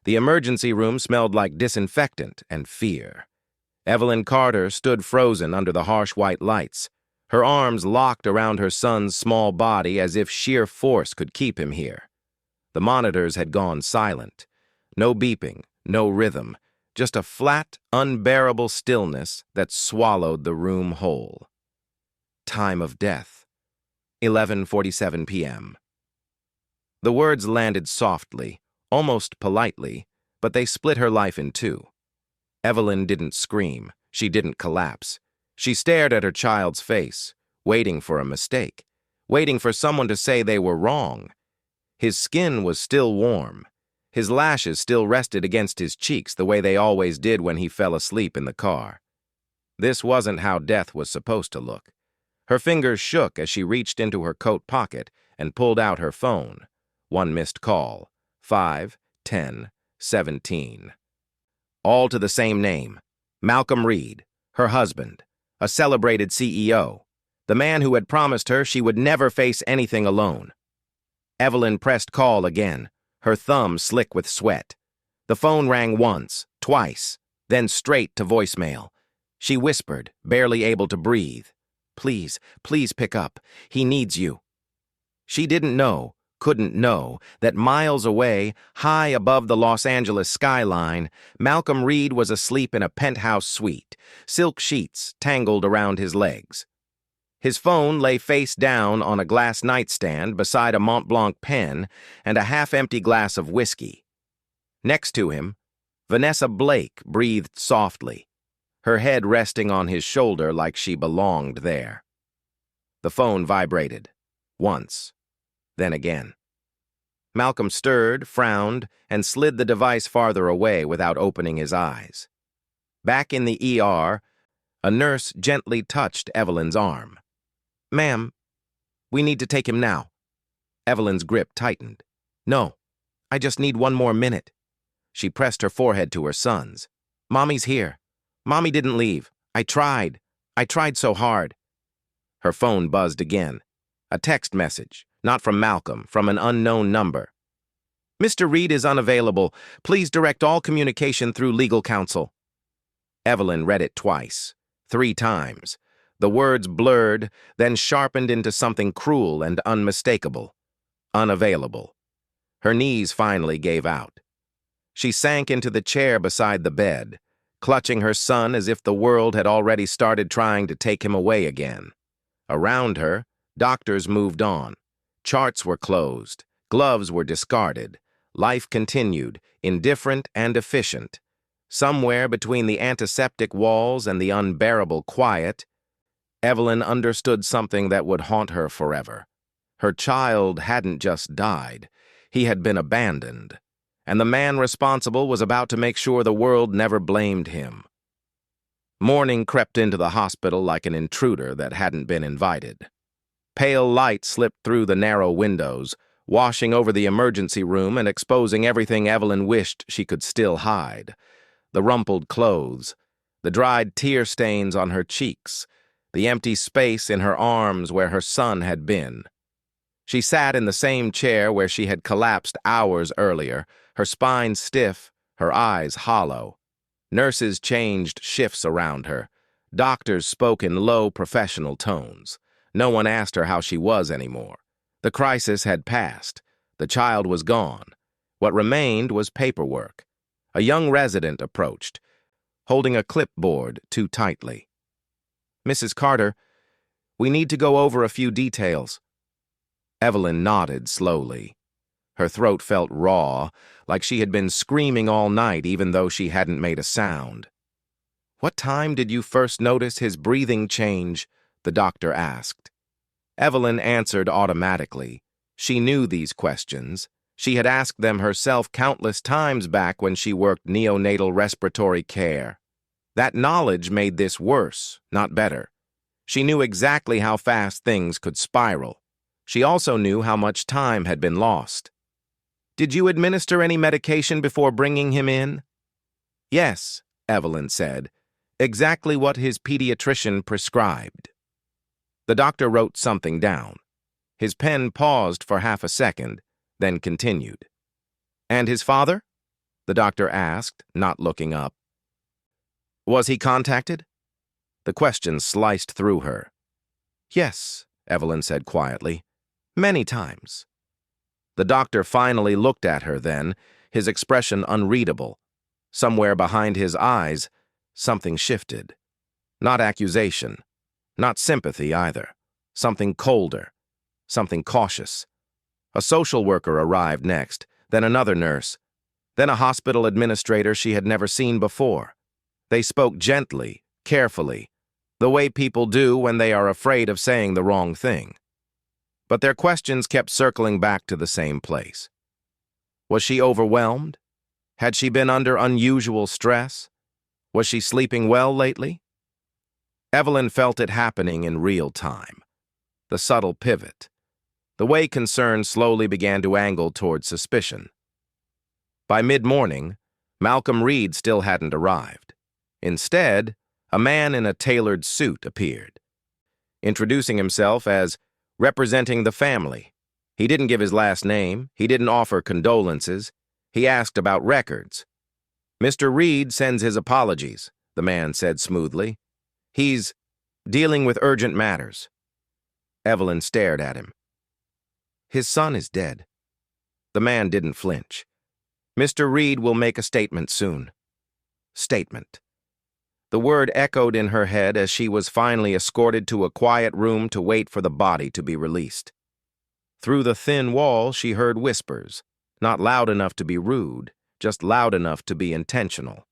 The emergency room smelled like disinfectant and fear. Evelyn Carter stood frozen under the harsh white lights, her arms locked around her son's small body as if sheer force could keep him here. The monitors had gone silent. No beeping, no rhythm, just a flat, unbearable stillness that swallowed the room whole. Time of death, 11:47 p.m. The words landed softly, almost politely, but they split her life in two. Evelyn didn't scream. She didn't collapse. She stared at her child's face, waiting for a mistake, waiting for someone to say they were wrong. His skin was still warm. His lashes still rested against his cheeks the way they always did when he fell asleep in the car. This wasn't how death was supposed to look. Her fingers shook as she reached into her coat pocket and pulled out her phone. One missed call. 5, 10, 17. All to the same name. Malcolm Reed, her husband, a celebrated CEO, the man who had promised her she would never face anything alone. Evelyn pressed call again, her thumb slick with sweat. The phone rang once, twice, then straight to voicemail. She whispered, barely able to breathe. "Please, please pick up. He needs you." She didn't know, couldn't know, that miles away, high above the Los Angeles skyline, Malcolm Reed was asleep in a penthouse suite, silk sheets tangled around his legs. His phone lay face down on a glass nightstand beside a Mont Blanc pen and a half-empty glass of whiskey. Next to him, Vanessa Blake breathed softly, her head resting on his shoulder like she belonged there. The phone vibrated, once, then again. Malcolm stirred, frowned, and slid the device farther away without opening his eyes. Back in the ER, a nurse gently touched Evelyn's arm. "Ma'am, we need to take him now." Evelyn's grip tightened. "No, I just need one more minute." She pressed her forehead to her son's. "Mommy's here. Mommy didn't leave. I tried. I tried so hard." Her phone buzzed again. A text message, not from Malcolm, from an unknown number. "Mr. Reed is unavailable. Please direct all communication through legal counsel." Evelyn read it twice, 3 times. The words blurred, then sharpened into something cruel and unmistakable. Unavailable. Her knees finally gave out. She sank into the chair beside the bed, clutching her son as if the world had already started trying to take him away again. Around her, doctors moved on. Charts were closed. Gloves were discarded. Life continued, indifferent and efficient. Somewhere between the antiseptic walls and the unbearable quiet, Evelyn understood something that would haunt her forever. Her child hadn't just died. He had been abandoned. And the man responsible was about to make sure the world never blamed him. Morning crept into the hospital like an intruder that hadn't been invited. Pale light slipped through the narrow windows, washing over the emergency room and exposing everything Evelyn wished she could still hide. The rumpled clothes, the dried tear stains on her cheeks, the empty space in her arms where her son had been. She sat in the same chair where she had collapsed hours earlier, her spine stiff, her eyes hollow. Nurses changed shifts around her. Doctors spoke in low, professional tones. No one asked her how she was anymore. The crisis had passed. The child was gone. What remained was paperwork. A young resident approached, holding a clipboard too tightly. "Mrs. Carter, we need to go over a few details." Evelyn nodded slowly. Her throat felt raw, like she had been screaming all night even though she hadn't made a sound. "What time did you first notice his breathing change?" the doctor asked. Evelyn answered automatically. She knew these questions. She had asked them herself countless times back when she worked neonatal respiratory care. That knowledge made this worse, not better. She knew exactly how fast things could spiral. She also knew how much time had been lost. "Did you administer any medication before bringing him in?" "Yes," Evelyn said, "exactly what his pediatrician prescribed." The doctor wrote something down. His pen paused for half a second, then continued. "And his father?" the doctor asked, not looking up. Was he contacted? The question sliced through her. Yes, Evelyn said quietly. Many times. The doctor finally looked at her then, his expression unreadable. Somewhere behind his eyes, something shifted. Not accusation, not sympathy either. Something colder, something cautious. A social worker arrived next, then another nurse, then a hospital administrator she had never seen before. They spoke gently, carefully, the way people do when they are afraid of saying the wrong thing. But their questions kept circling back to the same place. Was she overwhelmed? Had she been under unusual stress? Was she sleeping well lately? Evelyn felt it happening in real time. The subtle pivot. The way concern slowly began to angle toward suspicion. By mid-morning, Malcolm Reed still hadn't arrived. Instead, a man in a tailored suit appeared, introducing himself as representing the family. He didn't give his last name, he didn't offer condolences, he asked about records. Mr. Reed sends his apologies, the man said smoothly. He's dealing with urgent matters. Evelyn stared at him. His son is dead. The man didn't flinch. Mr. Reed will make a statement soon. Statement. The word echoed in her head as she was finally escorted to a quiet room to wait for the body to be released. Through the thin wall, she heard whispers, not loud enough to be rude, just loud enough to be intentional.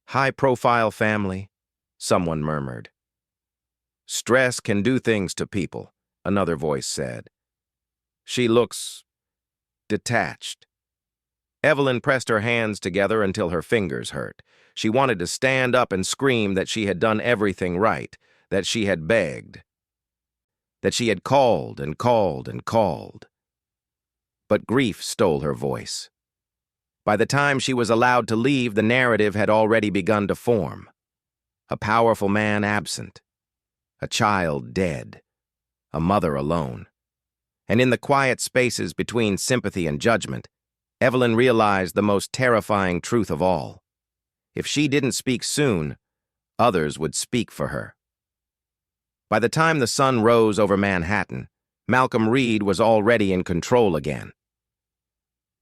High-profile family, someone murmured. Stress can do things to people, another voice said. She looks detached. Evelyn pressed her hands together until her fingers hurt. She wanted to stand up and scream that she had done everything right, that she had begged, that she had called and called and called. But grief stole her voice. By the time she was allowed to leave, the narrative had already begun to form. A powerful man absent, a child dead, a mother alone. And in the quiet spaces between sympathy and judgment, Evelyn realized the most terrifying truth of all. If she didn't speak soon, others would speak for her. By the time the sun rose over Manhattan, Malcolm Reed was already in control again.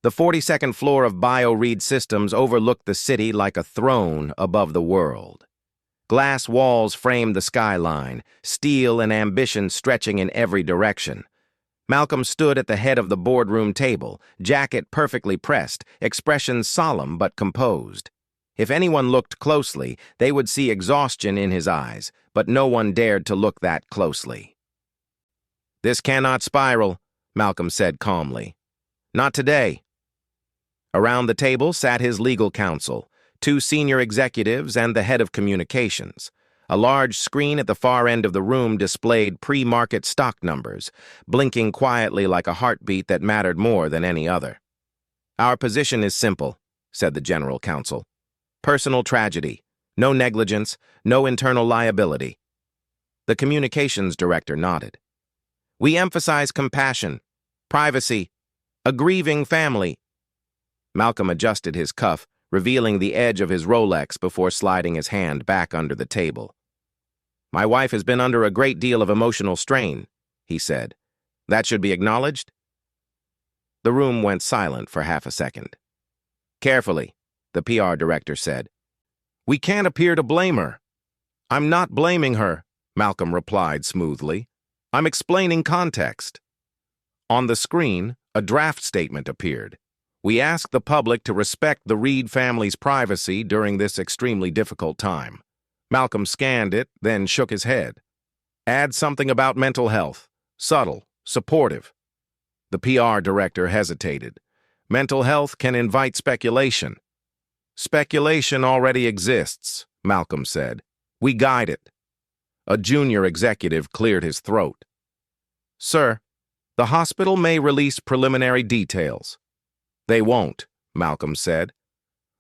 The 42nd floor of Bio Reed Systems overlooked the city like a throne above the world. Glass walls framed the skyline, steel and ambition stretching in every direction. Malcolm stood at the head of the boardroom table, jacket perfectly pressed, expression solemn but composed. If anyone looked closely, they would see exhaustion in his eyes, but no one dared to look that closely. This cannot spiral, Malcolm said calmly. Not today. Around the table sat his legal counsel, 2 senior executives and the head of communications. A large screen at the far end of the room displayed pre-market stock numbers, blinking quietly like a heartbeat that mattered more than any other. Our position is simple, said the general counsel. Personal tragedy, no negligence, no internal liability. The communications director nodded. We emphasize compassion, privacy, a grieving family. Malcolm adjusted his cuff, revealing the edge of his Rolex before sliding his hand back under the table. My wife has been under a great deal of emotional strain, he said. That should be acknowledged? The room went silent for half a second. Carefully, the PR director said. We can't appear to blame her. I'm not blaming her, Malcolm replied smoothly. I'm explaining context. On the screen, a draft statement appeared. We ask the public to respect the Reed family's privacy during this extremely difficult time. Malcolm scanned it, then shook his head. Add something about mental health. Subtle, supportive. The PR director hesitated. Mental health can invite speculation. Speculation already exists, Malcolm said. We guide it. A junior executive cleared his throat. Sir, the hospital may release preliminary details. They won't, Malcolm said.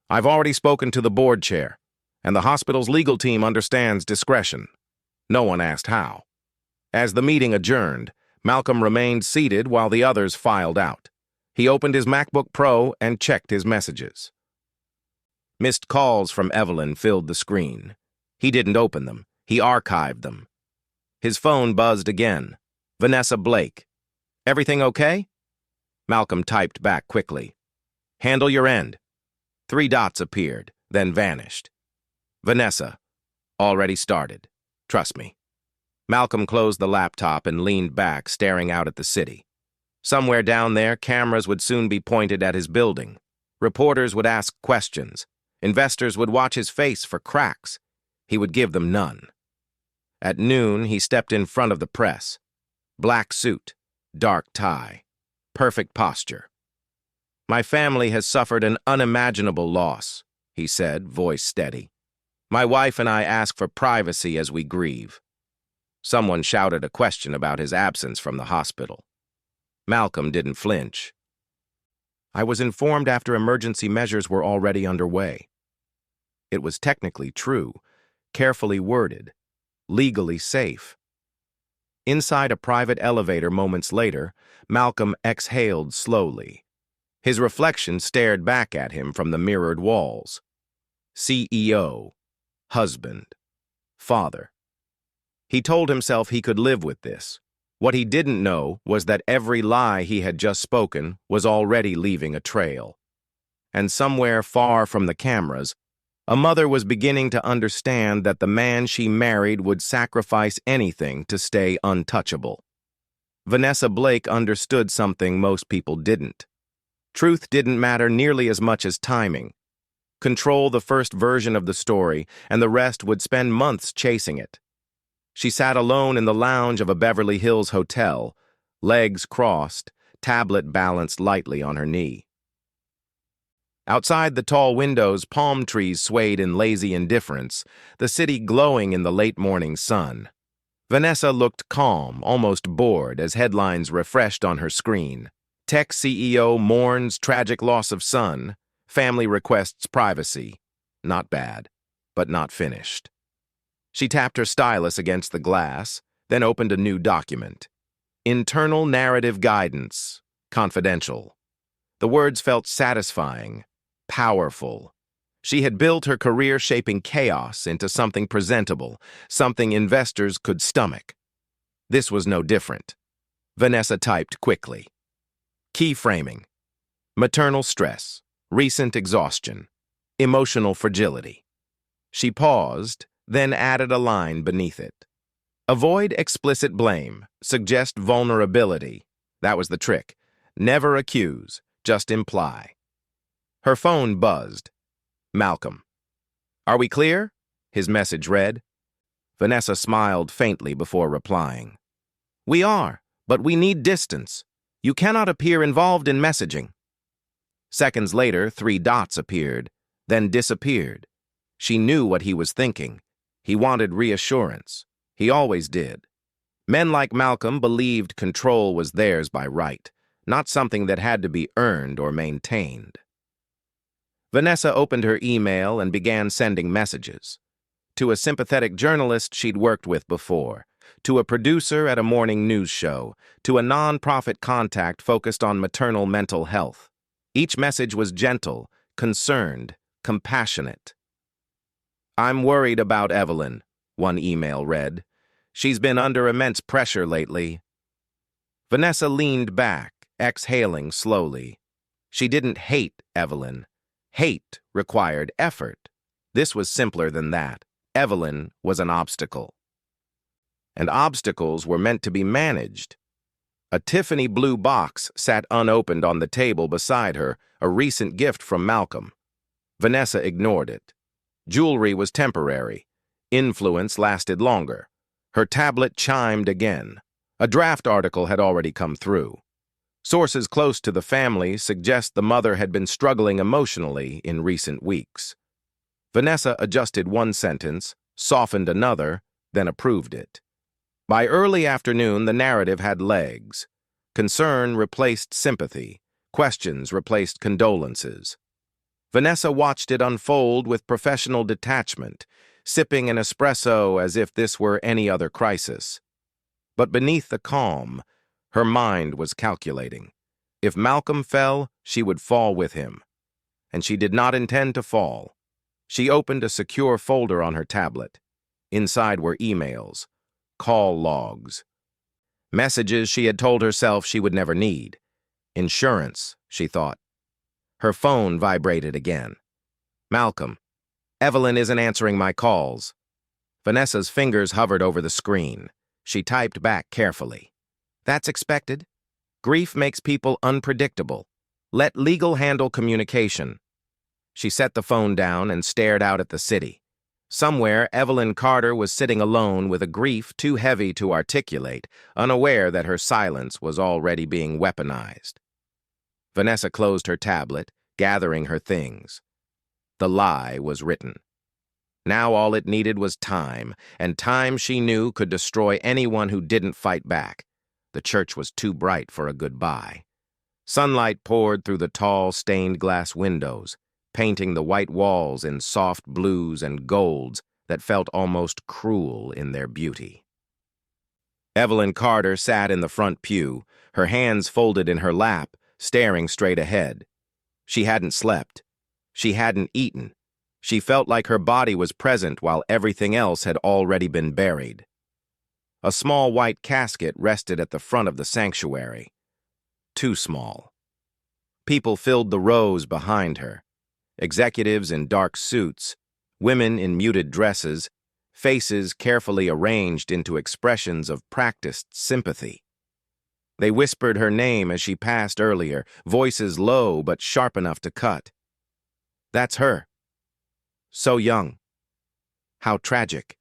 I've already spoken to the board chair, and the hospital's legal team understands discretion. No one asked how. As the meeting adjourned, Malcolm remained seated while the others filed out. He opened his MacBook Pro and checked his messages. Missed calls from Evelyn filled the screen. He didn't open them. He archived them. His phone buzzed again. Vanessa Blake. Everything okay? Malcolm typed back quickly. Handle your end. 3 dots appeared, then vanished. Vanessa. Already started. Trust me. Malcolm closed the laptop and leaned back, staring out at the city. Somewhere down there, cameras would soon be pointed at his building. Reporters would ask questions. Investors would watch his face for cracks. He would give them none. At noon, he stepped in front of the press. Black suit, dark tie, perfect posture. My family has suffered an unimaginable loss, he said, voice steady. My wife and I ask for privacy as we grieve. Someone shouted a question about his absence from the hospital. Malcolm didn't flinch. I was informed after emergency measures were already underway. It was technically true, carefully worded, legally safe. Inside a private elevator moments later, Malcolm exhaled slowly. His reflection stared back at him from the mirrored walls. CEO, husband, father. He told himself he could live with this. What he didn't know was that every lie he had just spoken was already leaving a trail. And somewhere far from the cameras, a mother was beginning to understand that the man she married would sacrifice anything to stay untouchable. Vanessa Blake understood something most people didn't. Truth didn't matter nearly as much as timing. Control the first version of the story, and the rest would spend months chasing it. She sat alone in the lounge of a Beverly Hills hotel, legs crossed, tablet balanced lightly on her knee. Outside the tall windows, palm trees swayed in lazy indifference, the city glowing in the late morning sun. Vanessa looked calm, almost bored, as headlines refreshed on her screen. Tech CEO mourns tragic loss of son. Family requests privacy. Not bad, but not finished. She tapped her stylus against the glass, then opened a new document. Internal narrative guidance. Confidential. The words felt satisfying. Powerful. She had built her career shaping chaos into something presentable, something investors could stomach. This was no different. Vanessa typed quickly. Key framing. Maternal stress, recent exhaustion, emotional fragility. She paused, then added a line beneath it. Avoid explicit blame, suggest vulnerability. That was the trick. Never accuse, just imply. Her phone buzzed. Malcolm. Are we clear? His message read. Vanessa smiled faintly before replying. We are, but we need distance. You cannot appear involved in messaging. Seconds later, 3 dots appeared, then disappeared. She knew what he was thinking. He wanted reassurance. He always did. Men like Malcolm believed control was theirs by right, not something that had to be earned or maintained. Vanessa opened her email and began sending messages. To a sympathetic journalist she'd worked with before, to a producer at a morning news show, to a non-profit contact focused on maternal mental health. Each message was gentle, concerned, compassionate. I'm worried about Evelyn, one email read. She's been under immense pressure lately. Vanessa leaned back, exhaling slowly. She didn't hate Evelyn. Hate required effort. This was simpler than that. Evelyn was an obstacle. And obstacles were meant to be managed. A Tiffany blue box sat unopened on the table beside her, a recent gift from Malcolm. Vanessa ignored it. Jewelry was temporary. Influence lasted longer. Her tablet chimed again. A draft article had already come through. Sources close to the family suggest the mother had been struggling emotionally in recent weeks. Vanessa adjusted one sentence, softened another, then approved it. By early afternoon, the narrative had legs. Concern replaced sympathy. Questions replaced condolences. Vanessa watched it unfold with professional detachment, sipping an espresso as if this were any other crisis. But beneath the calm, her mind was calculating. If Malcolm fell, she would fall with him. And she did not intend to fall. She opened a secure folder on her tablet. Inside were emails, call logs, messages she had told herself she would never need. Insurance, she thought. Her phone vibrated again. Malcolm. Evelyn isn't answering my calls. Vanessa's fingers hovered over the screen. She typed back carefully. That's expected. Grief makes people unpredictable. Let legal handle communication. She set the phone down and stared out at the city. Somewhere, Evelyn Carter was sitting alone with a grief too heavy to articulate, unaware that her silence was already being weaponized. Vanessa closed her tablet, gathering her things. The lie was written. Now all it needed was time, and time she knew could destroy anyone who didn't fight back. The church was too bright for a goodbye. Sunlight poured through the tall, stained glass windows, painting the white walls in soft blues and golds that felt almost cruel in their beauty. Evelyn Carter sat in the front pew, her hands folded in her lap, staring straight ahead. She hadn't slept. She hadn't eaten. She felt like her body was present while everything else had already been buried. A small white casket rested at the front of the sanctuary. Too small. People filled the rows behind her. Executives in dark suits, women in muted dresses, faces carefully arranged into expressions of practiced sympathy. They whispered her name as she passed earlier, voices low but sharp enough to cut. That's her. So young. How tragic.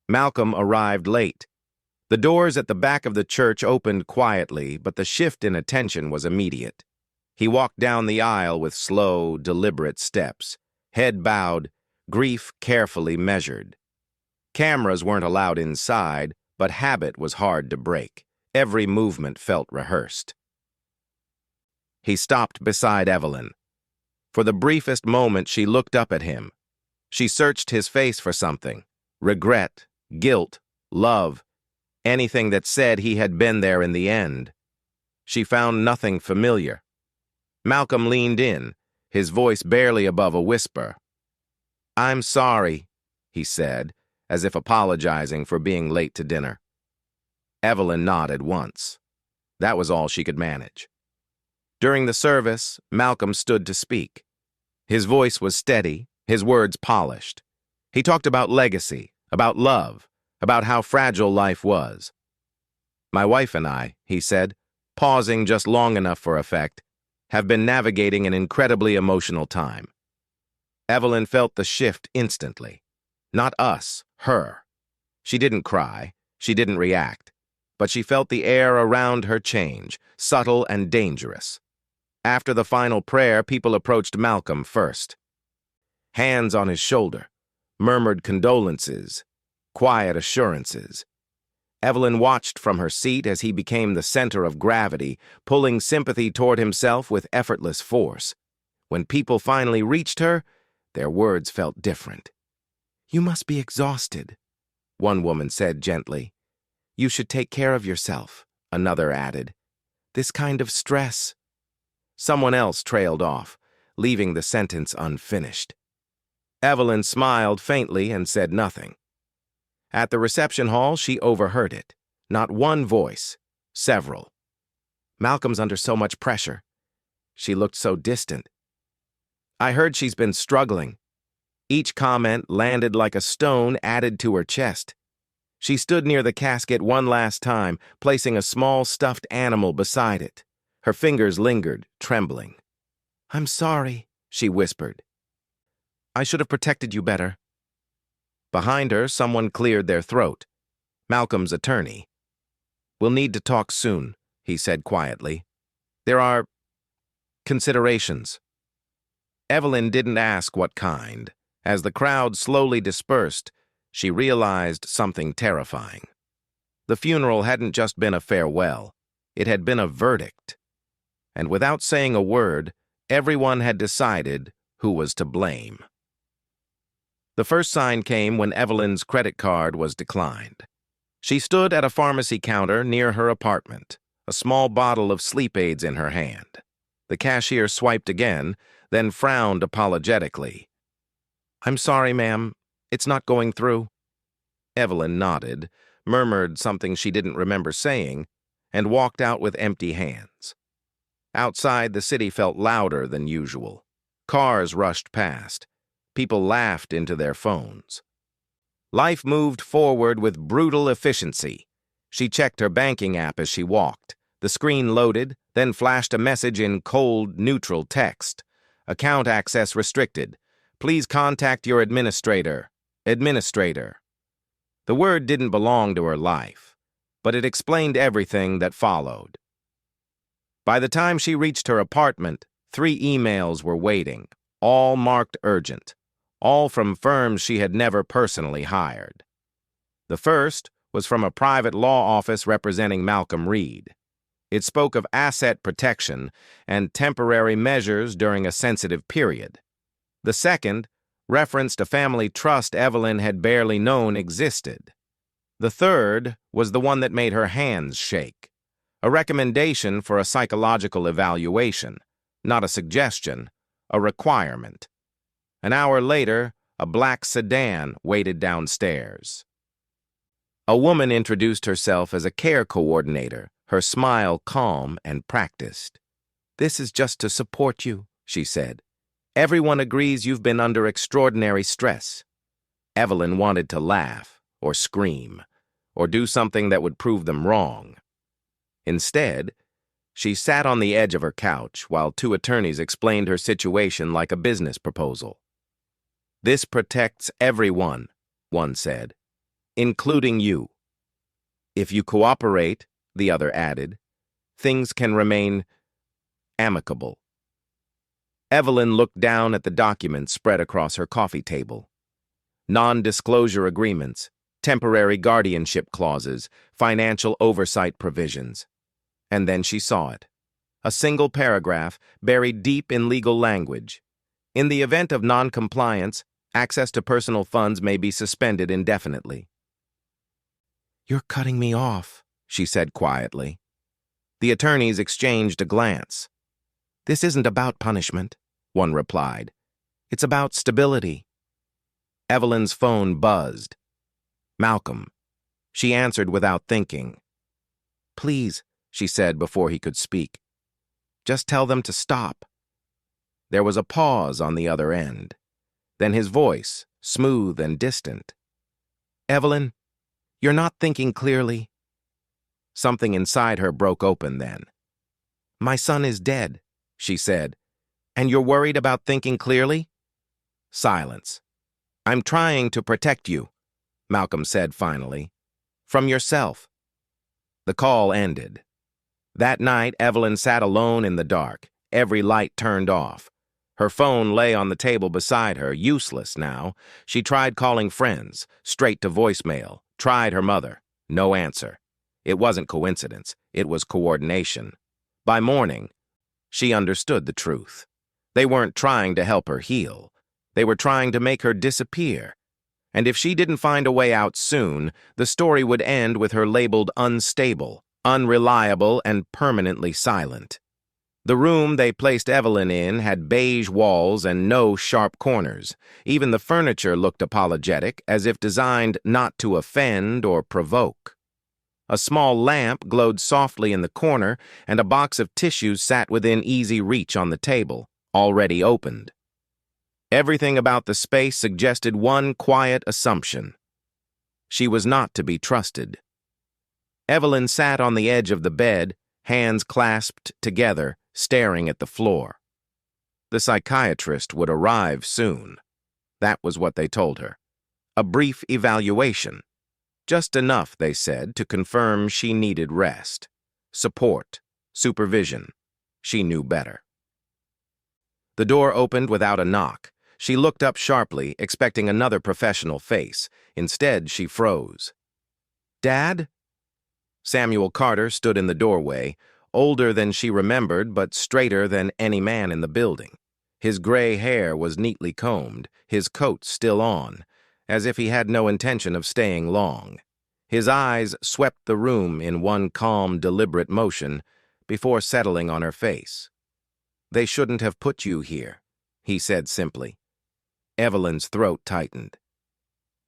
Malcolm arrived late. The doors at the back of the church opened quietly, but the shift in attention was immediate. He walked down the aisle with slow, deliberate steps, head bowed, grief carefully measured. Cameras weren't allowed inside, but habit was hard to break. Every movement felt rehearsed. He stopped beside Evelyn. For the briefest moment, she looked up at him. She searched his face for something. Regret, guilt, love, anything that said he had been there in the end. She found nothing familiar. Malcolm leaned in, his voice barely above a whisper. I'm sorry, he said, as if apologizing for being late to dinner. Evelyn nodded once. That was all she could manage. During the service, Malcolm stood to speak. His voice was steady, his words polished. He talked about legacy, about love, about how fragile life was. My wife and I, he said, pausing just long enough for effect, have been navigating an incredibly emotional time. Evelyn felt the shift instantly. Not us, her. She didn't cry, she didn't react, but she felt the air around her change, subtle and dangerous. After the final prayer, people approached Malcolm first. Hands on his shoulder, murmured condolences, quiet assurances. Evelyn watched from her seat as he became the center of gravity, pulling sympathy toward himself with effortless force. When people finally reached her, their words felt different. You must be exhausted, one woman said gently. You should take care of yourself, another added. This kind of stress. Someone else trailed off, leaving the sentence unfinished. Evelyn smiled faintly and said nothing. At the reception hall, she overheard it. Not one voice, several. Malcolm's under so much pressure. She looked so distant. I heard she's been struggling. Each comment landed like a stone added to her chest. She stood near the casket one last time, placing a small stuffed animal beside it. Her fingers lingered, trembling. I'm sorry, she whispered. I should have protected you better. Behind her, someone cleared their throat. Malcolm's attorney. We'll need to talk soon, he said quietly. There are considerations. Evelyn didn't ask what kind. As the crowd slowly dispersed, she realized something terrifying. The funeral hadn't just been a farewell. It had been a verdict. And without saying a word, everyone had decided who was to blame. The first sign came when Evelyn's credit card was declined. She stood at a pharmacy counter near her apartment, a small bottle of sleep aids in her hand. The cashier swiped again, then frowned apologetically. I'm sorry, ma'am. It's not going through. Evelyn nodded, murmured something she didn't remember saying, and walked out with empty hands. Outside, the city felt louder than usual. Cars rushed past. People laughed into their phones. Life moved forward with brutal efficiency. She checked her banking app as she walked. The screen loaded, then flashed a message in cold, neutral text. Account access restricted. Please contact your administrator. Administrator. The word didn't belong to her life, but it explained everything that followed. By the time she reached her apartment, 3 emails were waiting, all marked urgent, all from firms she had never personally hired. The first was from a private law office representing Malcolm Reed. It spoke of asset protection and temporary measures during a sensitive period. The second referenced a family trust Evelyn had barely known existed. The third was the one that made her hands shake, a recommendation for a psychological evaluation, not a suggestion, a requirement. An hour later, a black sedan waited downstairs. A woman introduced herself as a care coordinator, her smile calm and practiced. "This is just to support you," she said. "Everyone agrees you've been under extraordinary stress." Evelyn wanted to laugh, or scream, or do something that would prove them wrong. Instead, she sat on the edge of her couch while 2 attorneys explained her situation like a business proposal. "This protects everyone," one said, "including you. If you cooperate," the other added, "things can remain amicable." Evelyn looked down at the documents spread across her coffee table. Non-disclosure agreements, temporary guardianship clauses, financial oversight provisions. And then she saw it. A single paragraph buried deep in legal language. In the event of non-compliance, access to personal funds may be suspended indefinitely. "You're cutting me off," she said quietly. The attorneys exchanged a glance. "This isn't about punishment," one replied. "It's about stability." Evelyn's phone buzzed. "Malcolm." She answered without thinking. "Please," she said before he could speak. "Just tell them to stop." There was a pause on the other end. Then his voice, smooth and distant. "Evelyn, you're not thinking clearly." Something inside her broke open then. "My son is dead," she said. "And you're worried about thinking clearly?" Silence. "I'm trying to protect you," Malcolm said finally. "From yourself." The call ended. That night, Evelyn sat alone in the dark, every light turned off. Her phone lay on the table beside her, useless now. She tried calling friends, straight to voicemail, tried her mother. No answer. It wasn't coincidence, it was coordination. By morning, she understood the truth. They weren't trying to help her heal. They were trying to make her disappear. And if she didn't find a way out soon, the story would end with her labeled unstable, unreliable, and permanently silent. The room they placed Evelyn in had beige walls and no sharp corners. Even the furniture looked apologetic, as if designed not to offend or provoke. A small lamp glowed softly in the corner, and a box of tissues sat within easy reach on the table, already opened. Everything about the space suggested one quiet assumption. She was not to be trusted. Evelyn sat on the edge of the bed, hands clasped together, staring at the floor. The psychiatrist would arrive soon. That was what they told her. A brief evaluation. Just enough, they said, to confirm she needed rest, support, supervision. She knew better. The door opened without a knock. She looked up sharply, expecting another professional face. Instead, she froze. "Dad?" Samuel Carter stood in the doorway, older than she remembered but straighter than any man in the building. His gray hair was neatly combed, his coat still on, as if he had no intention of staying long. His eyes swept the room in one calm, deliberate motion before settling on her face. "They shouldn't have put you here," he said simply. Evelyn's throat tightened.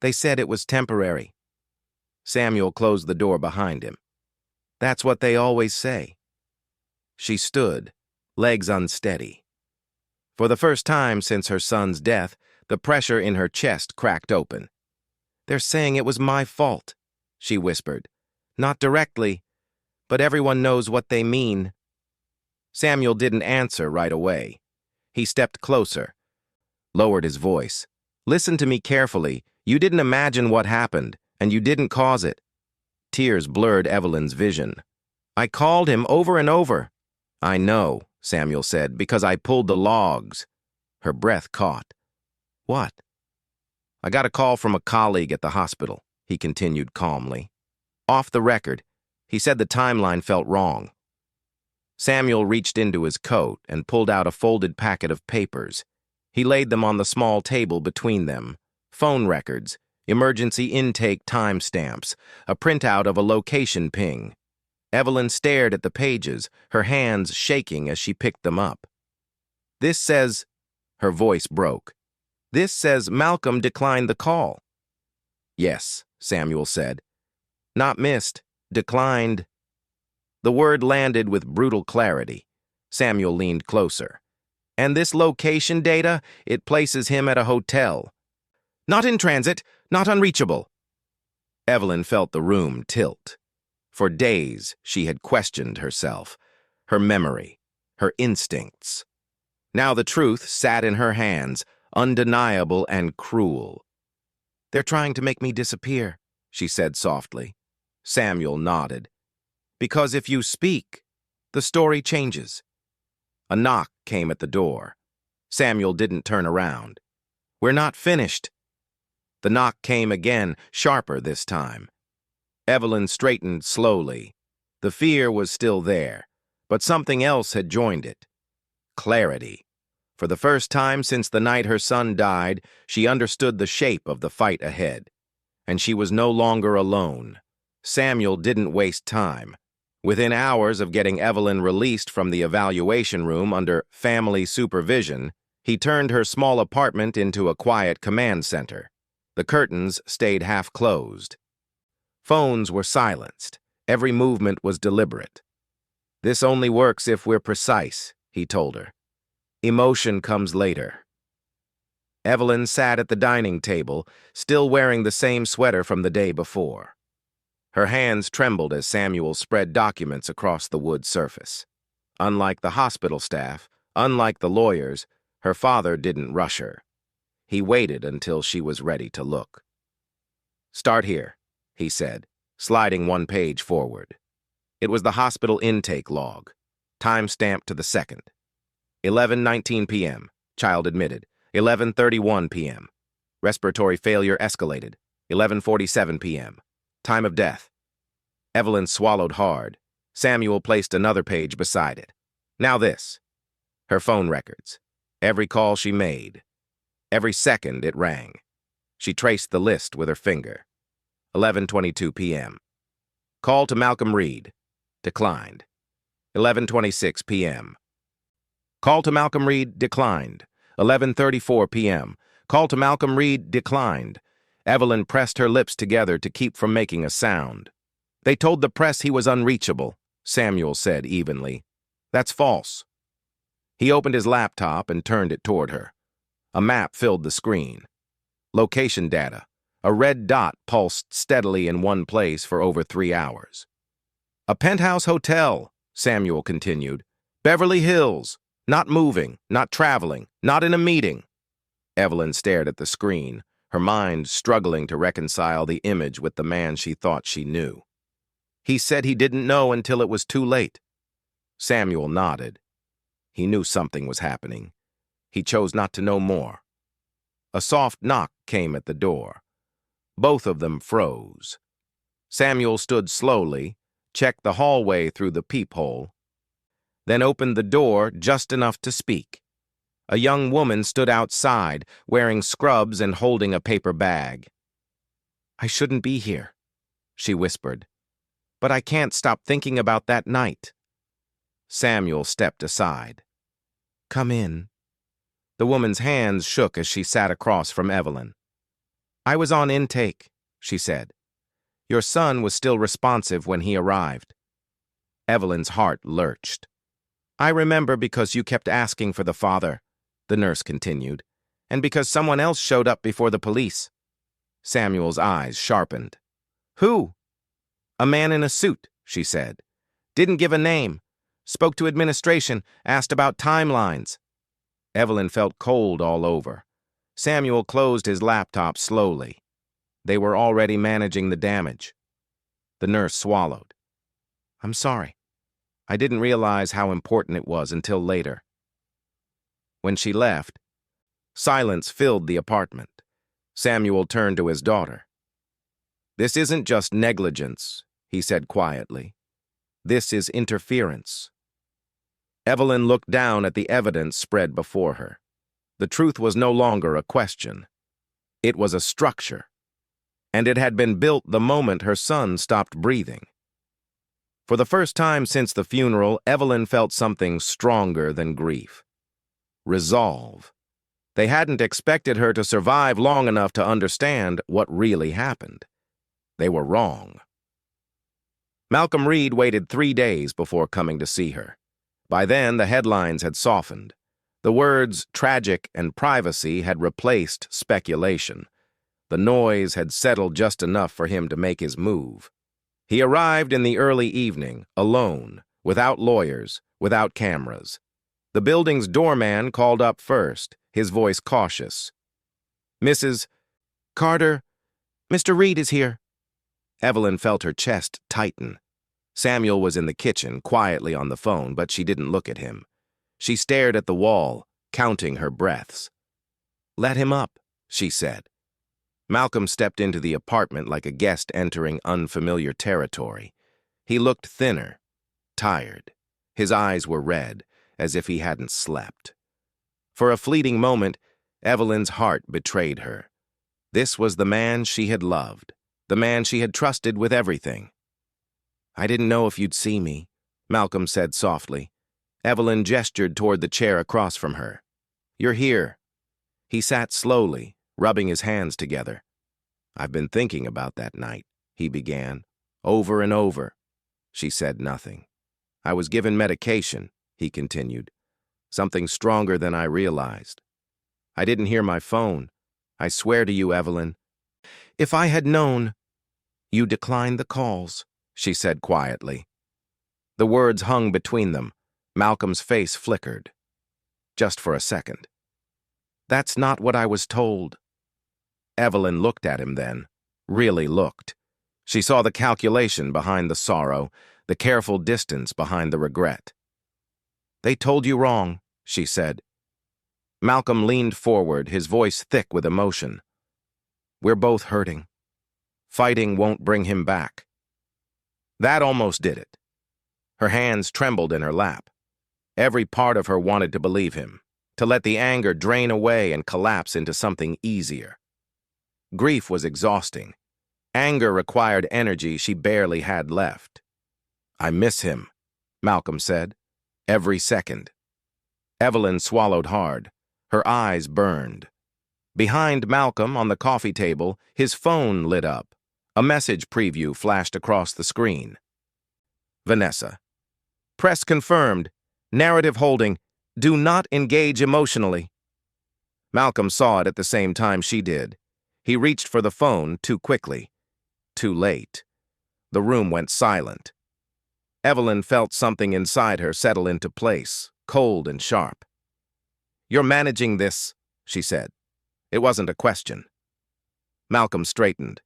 They said it was temporary. Samuel closed the door behind him. That's what they always say. She stood, legs unsteady. For the first time since her son's death, the pressure in her chest cracked open. They're saying it was my fault, she whispered. Not directly, but everyone knows what they mean. Samuel didn't answer right away. He stepped closer, lowered his voice. Listen to me carefully. You didn't imagine what happened, and you didn't cause it. Tears blurred Evelyn's vision. I called him over and over. I know, Samuel said, because I pulled the logs. Her breath caught. What? I got a call from a colleague at the hospital, he continued calmly. Off the record, he said the timeline felt wrong. Samuel reached into his coat and pulled out a folded packet of papers. He laid them on the small table between them. Phone records, emergency intake timestamps, a printout of a location ping. Evelyn stared at the pages, her hands shaking as she picked them up. This says, her voice broke. This says Malcolm declined the call. Yes, Samuel said. Not missed, declined. The word landed with brutal clarity. Samuel leaned closer. And this location data, it places him at a hotel. Not in transit, not unreachable. Evelyn felt the room tilt. For days, she had questioned herself, her memory, her instincts. Now the truth sat in her hands, undeniable and cruel. They're trying to make me disappear, she said softly. Samuel nodded. Because if you speak, the story changes. A knock came at the door. Samuel didn't turn around. We're not finished. The knock came again, sharper this time. Evelyn straightened slowly. The fear was still there, but something else had joined it. Clarity. For the first time since the night her son died, she understood the shape of the fight ahead. And she was no longer alone. Samuel didn't waste time. Within hours of getting Evelyn released from the evaluation room under family supervision, he turned her small apartment into a quiet command center. The curtains stayed half closed. Phones were silenced. Every movement was deliberate. This only works if we're precise, he told her. Emotion comes later. Evelyn sat at the dining table, still wearing the same sweater from the day before. Her hands trembled as Samuel spread documents across the wood surface. Unlike the hospital staff, unlike the lawyers, her father didn't rush her. He waited until she was ready to look. Start here, he said, sliding one page forward. It was the hospital intake log, time-stamped to the second. 11:19 p.m., child admitted. 11:31 p.m. Respiratory failure escalated. 11:47 p.m. Time of death. Evelyn swallowed hard. Samuel placed another page beside it. Now this. Her phone records. Every call she made. Every second it rang. She traced the list with her finger. 11:22 p.m. Call to Malcolm Reed. Declined. 11:26 p.m. Call to Malcolm Reed declined. 11:34 p.m. Call to Malcolm Reed declined. Evelyn pressed her lips together to keep from making a sound. They told the press he was unreachable, Samuel said evenly. That's false. He opened his laptop and turned it toward her. A map filled the screen. Location data. A red dot pulsed steadily in one place for over 3 hours. A penthouse hotel, Samuel continued. Beverly Hills. Not moving, not traveling, not in a meeting. Evelyn stared at the screen, her mind struggling to reconcile the image with the man she thought she knew. He said he didn't know until it was too late. Samuel nodded. He knew something was happening. He chose not to know more. A soft knock came at the door. Both of them froze. Samuel stood slowly, checked the hallway through the peephole, then opened the door just enough to speak. A young woman stood outside, wearing scrubs and holding a paper bag. I shouldn't be here, she whispered, but I can't stop thinking about that night. Samuel stepped aside. Come in. The woman's hands shook as she sat across from Evelyn. "I was on intake," she said. "Your son was still responsive when he arrived." Evelyn's heart lurched. "I remember because you kept asking for the father," the nurse continued, "and because someone else showed up before the police." Samuel's eyes sharpened. "Who?" "A man in a suit," she said. "Didn't give a name. Spoke to administration, asked about timelines." Evelyn felt cold all over. Samuel closed his laptop slowly. They were already managing the damage. The nurse swallowed. "I'm sorry. I didn't realize how important it was until later." When she left, silence filled the apartment. Samuel turned to his daughter. "This isn't just negligence," he said quietly. "This is interference." Evelyn looked down at the evidence spread before her. The truth was no longer a question. It was a structure, and it had been built the moment her son stopped breathing. For the first time since the funeral, Evelyn felt something stronger than grief. Resolve. They hadn't expected her to survive long enough to understand what really happened. They were wrong. Malcolm Reed waited 3 days before coming to see her. By then, the headlines had softened. The words tragic and privacy had replaced speculation. The noise had settled just enough for him to make his move. He arrived in the early evening, alone, without lawyers, without cameras. The building's doorman called up first, his voice cautious. "Mrs. Carter, Mr. Reed is here." Evelyn felt her chest tighten. Samuel was in the kitchen, quietly on the phone, but she didn't look at him. She stared at the wall, counting her breaths. "Let him up," she said. Malcolm stepped into the apartment like a guest entering unfamiliar territory. He looked thinner, tired. His eyes were red, as if he hadn't slept. For a fleeting moment, Evelyn's heart betrayed her. This was the man she had loved, the man she had trusted with everything. "I didn't know if you'd see me," Malcolm said softly. Evelyn gestured toward the chair across from her. "You're here." He sat slowly, rubbing his hands together. "I've been thinking about that night," he began, "over and over." She said nothing. "I was given medication," he continued, "something stronger than I realized. I didn't hear my phone. I swear to you, Evelyn. If I had known—" "You declined the calls," she said quietly. The words hung between them. Malcolm's face flickered. Just for a second. "That's not what I was told." Evelyn looked at him then, really looked. She saw the calculation behind the sorrow, the careful distance behind the regret. "They told you wrong," she said. Malcolm leaned forward, his voice thick with emotion. "We're both hurting. Fighting won't bring him back." That almost did it. Her hands trembled in her lap. Every part of her wanted to believe him, to let the anger drain away and collapse into something easier. Grief was exhausting. Anger required energy she barely had left. "I miss him," Malcolm said. "Every second." Evelyn swallowed hard. Her eyes burned. Behind Malcolm on the coffee table, his phone lit up. A message preview flashed across the screen. Vanessa. "Press confirmed. Narrative holding. Do not engage emotionally." Malcolm saw it at the same time she did. He reached for the phone too quickly. Too late. The room went silent. Evelyn felt something inside her settle into place, cold and sharp. "You're managing this," she said. It wasn't a question. Malcolm straightened.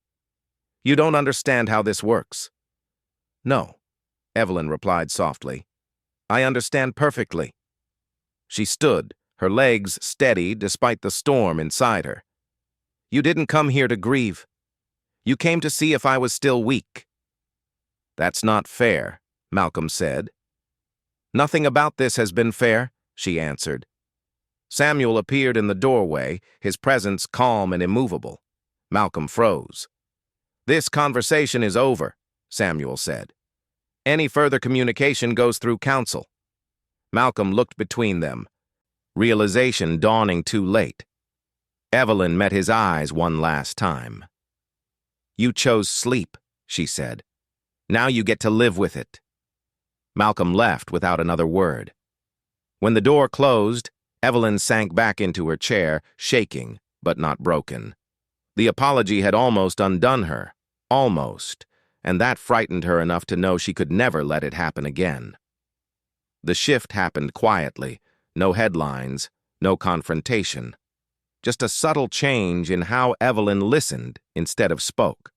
"You don't understand how this works." "No," Evelyn replied softly. "I understand perfectly." She stood, her legs steady despite the storm inside her. "You didn't come here to grieve. You came to see if I was still weak." "That's not fair," Malcolm said. "Nothing about this has been fair," she answered. Samuel appeared in the doorway, his presence calm and immovable. Malcolm froze. "This conversation is over," Samuel said. "Any further communication goes through counsel." Malcolm looked between them. realization dawning too late. Evelyn met his eyes one last time. "You chose sleep," she said. "Now you get to live with it." Malcolm left without another word. When the door closed, Evelyn sank back into her chair, shaking, but not broken. The apology had almost undone her. Almost. And that frightened her enough to know she could never let it happen again. The shift happened quietly. No headlines, no confrontation. Just a subtle change in how Evelyn listened instead of spoke.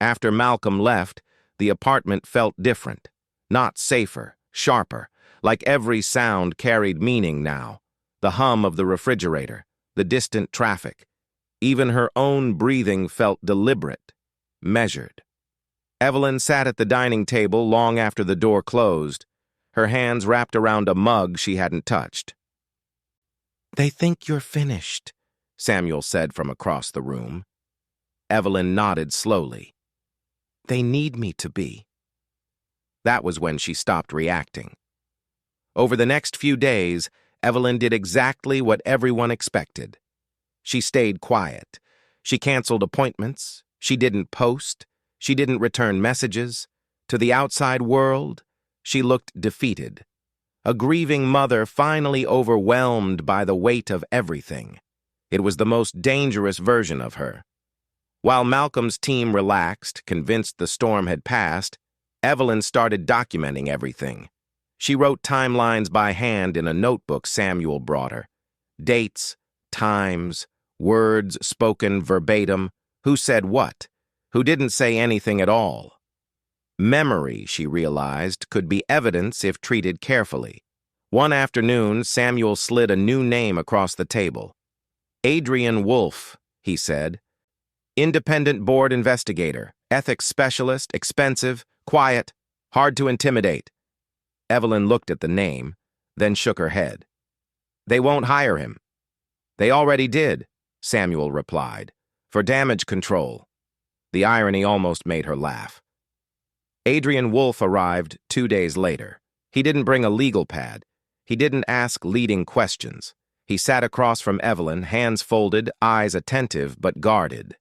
After Malcolm left, the apartment felt different. Not safer, sharper, like every sound carried meaning now. The hum of the refrigerator, the distant traffic. Even her own breathing felt deliberate, measured. Evelyn sat at the dining table long after the door closed, her hands wrapped around a mug she hadn't touched. "They think you're finished," Samuel said from across the room. Evelyn nodded slowly. "They need me to be." That was when she stopped reacting. Over the next few days, Evelyn did exactly what everyone expected. She stayed quiet. She canceled appointments. She didn't post. She didn't return messages. To the outside world, she looked defeated. A grieving mother finally overwhelmed by the weight of everything. It was the most dangerous version of her. While Malcolm's team relaxed, convinced the storm had passed, Evelyn started documenting everything. She wrote timelines by hand in a notebook Samuel brought her. Dates, times, words spoken verbatim, who said what, who didn't say anything at all. Memory, she realized, could be evidence if treated carefully. One afternoon, Samuel slid a new name across the table. "Adrian Wolfe," he said. "Independent board investigator, ethics specialist, expensive, quiet, hard to intimidate." Evelyn looked at the name, then shook her head. "They won't hire him." "They already did," Samuel replied, "for damage control." The irony almost made her laugh. Adrian Wolfe arrived 2 days later. He didn't bring a legal pad. He didn't ask leading questions. He sat across from Evelyn, hands folded, eyes attentive but guarded.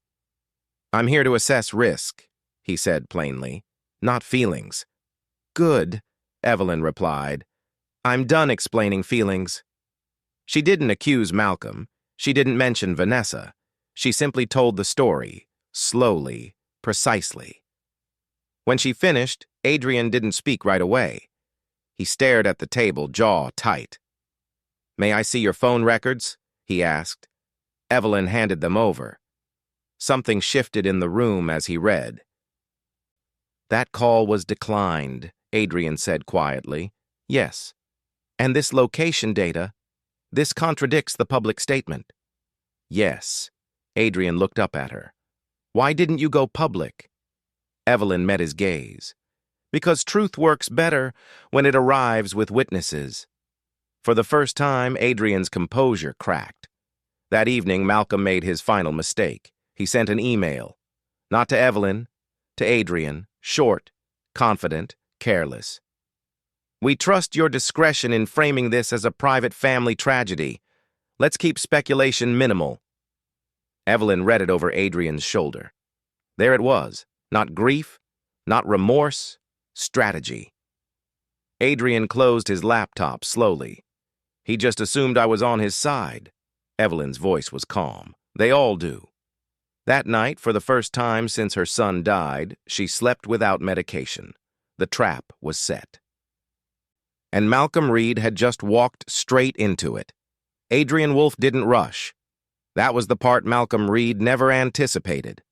"I'm here to assess risk," he said plainly, "not feelings." "Good," Evelyn replied. "I'm done explaining feelings." She didn't accuse Malcolm. She didn't mention Vanessa. She simply told the story, slowly, precisely. When she finished, Adrian didn't speak right away. He stared at the table, jaw tight. "May I see your phone records?" he asked. Evelyn handed them over. Something shifted in the room as he read. "That call was declined," Adrian said quietly. "Yes. And this location data, this contradicts the public statement." "Yes." Adrian looked up at her. "Why didn't you go public?" Evelyn met his gaze. "Because truth works better when it arrives with witnesses." For the first time, Adrian's composure cracked. That evening, Malcolm made his final mistake. He sent an email. Not to Evelyn, to Adrian, short, confident, careless. "We trust your discretion in framing this as a private family tragedy. Let's keep speculation minimal." Evelyn read it over Adrian's shoulder. There it was. Not grief, not remorse, strategy. Adrian closed his laptop slowly. "He just assumed I was on his side." Evelyn's voice was calm. "They all do." That night, for the first time since her son died, she slept without medication. The trap was set. And Malcolm Reed had just walked straight into it. Adrian Wolfe didn't rush. That was the part Malcolm Reed never anticipated.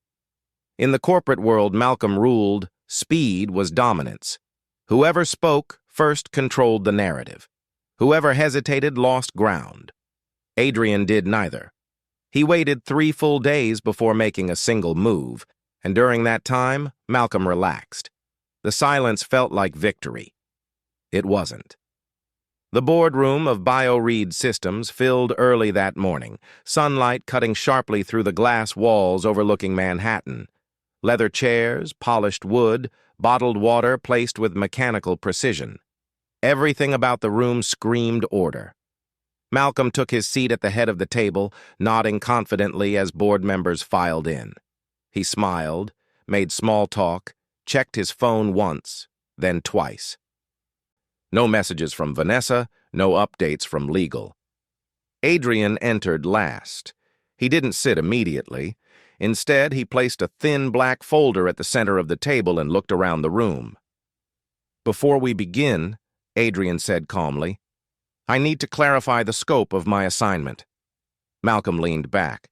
In the corporate world Malcolm ruled, speed was dominance. Whoever spoke first controlled the narrative. Whoever hesitated lost ground. Adrian did neither. He waited 3 full days before making a single move, and during that time, Malcolm relaxed. The silence felt like victory. It wasn't. The boardroom of BioRead Systems filled early that morning, sunlight cutting sharply through the glass walls overlooking Manhattan. Leather chairs, polished wood, bottled water placed with mechanical precision. Everything about the room screamed order. Malcolm took his seat at the head of the table, nodding confidently as board members filed in. He smiled, made small talk, checked his phone once, then twice. No messages from Vanessa, no updates from legal. Adrian entered last. He didn't sit immediately. Instead, he placed a thin black folder at the center of the table and looked around the room. "Before we begin," Adrian said calmly, "I need to clarify the scope of my assignment." Malcolm leaned back.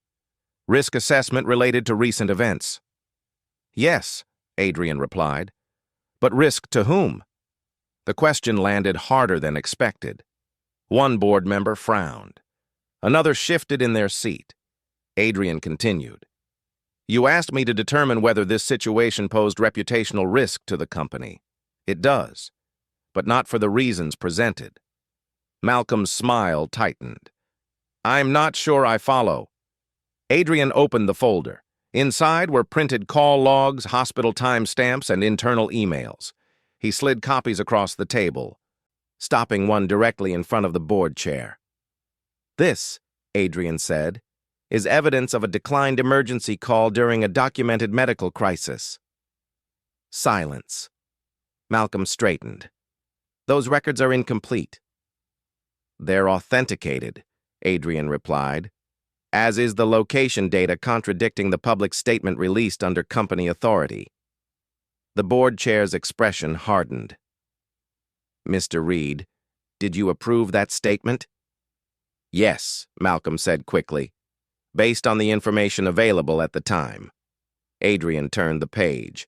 "Risk assessment related to recent events." "Yes," Adrian replied. "But risk to whom?" The question landed harder than expected. One board member frowned. Another shifted in their seat. Adrian continued. "You asked me to determine whether this situation posed reputational risk to the company. It does, but not for the reasons presented." Malcolm's smile tightened. "I'm not sure I follow." Adrian opened the folder. Inside were printed call logs, hospital timestamps, and internal emails. He slid copies across the table, stopping one directly in front of the board chair. "This," Adrian said, "is evidence of a declined emergency call during a documented medical crisis." Silence. Malcolm straightened. "Those records are incomplete." "They're authenticated," Adrian replied, "as is the location data contradicting the public statement released under company authority." The board chair's expression hardened. "Mr. Reed, did you approve that statement?" "Yes," Malcolm said quickly, "based on the information available at the time." Adrian turned the page.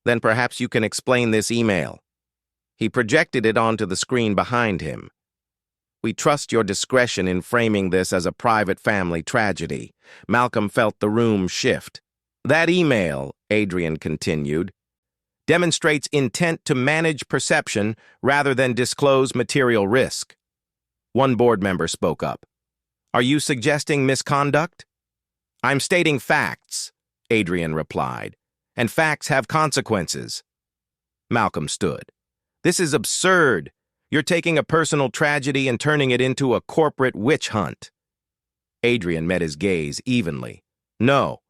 "Then perhaps you can explain this email." He projected it onto the screen behind him. "We trust your discretion in framing this as a private family tragedy." Malcolm felt the room shift. "That email," Adrian continued, "demonstrates intent to manage perception rather than disclose material risk." One board member spoke up. "Are you suggesting misconduct?" "I'm stating facts," Adrian replied, "and facts have consequences." Malcolm stood. "This is absurd. You're taking a personal tragedy and turning it into a corporate witch hunt." Adrian met his gaze evenly. "No.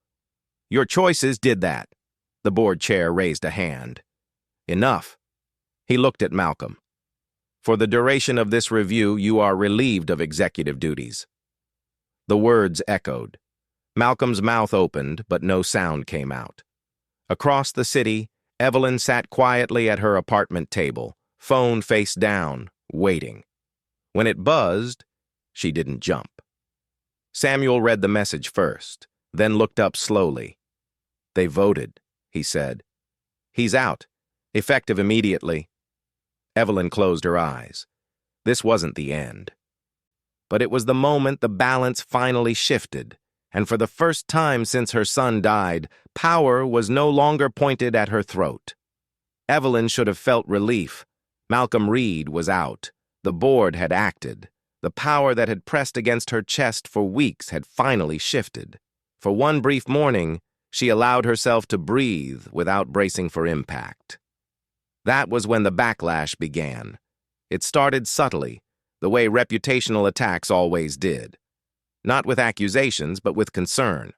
Your choices did that." The board chair raised a hand. "Enough." He looked at Malcolm. "For the duration of this review, you are relieved of executive duties." The words echoed. Malcolm's mouth opened, but no sound came out. Across the city, Evelyn sat quietly at her apartment table, phone face down, waiting. When it buzzed, she didn't jump. Samuel read the message first, then looked up slowly. "They voted," he said. "He's out, effective immediately." Evelyn closed her eyes. This wasn't the end. But it was the moment the balance finally shifted, and for the first time since her son died, power was no longer pointed at her throat. Evelyn should have felt relief. Malcolm Reed was out. The board had acted. The power that had pressed against her chest for weeks had finally shifted. For one brief morning, she allowed herself to breathe without bracing for impact. That was when the backlash began. It started subtly, the way reputational attacks always did. Not with accusations, but with concern.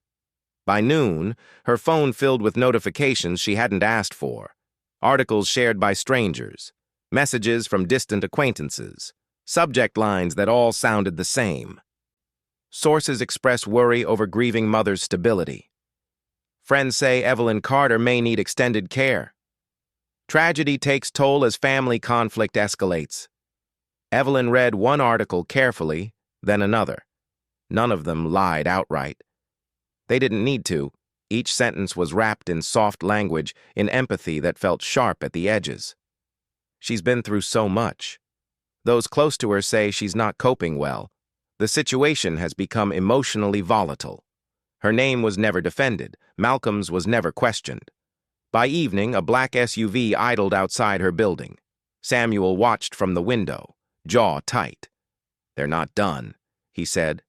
By noon, her phone filled with notifications she hadn't asked for. Articles shared by strangers. Messages from distant acquaintances. Subject lines that all sounded the same. Sources express worry over grieving mother's stability. Friends say Evelyn Carter may need extended care. Tragedy takes toll as family conflict escalates. Evelyn read one article carefully, then another. None of them lied outright. They didn't need to. Each sentence was wrapped in soft language, in empathy that felt sharp at the edges. She's been through so much. Those close to her say she's not coping well. The situation has become emotionally volatile. Her name was never defended. Malcolm's was never questioned. By evening, a black SUV idled outside her building. Samuel watched from the window, jaw tight. "They're not done," he said.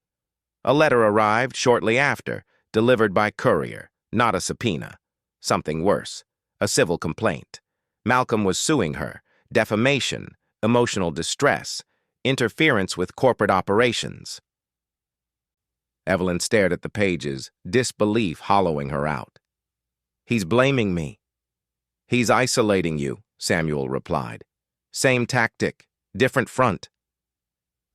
A letter arrived shortly after, delivered by courier, not a subpoena. Something worse, a civil complaint. Malcolm was suing her, defamation, emotional distress, interference with corporate operations. Evelyn stared at the pages, disbelief hollowing her out. He's blaming me. He's isolating you, Samuel replied. Same tactic, different front.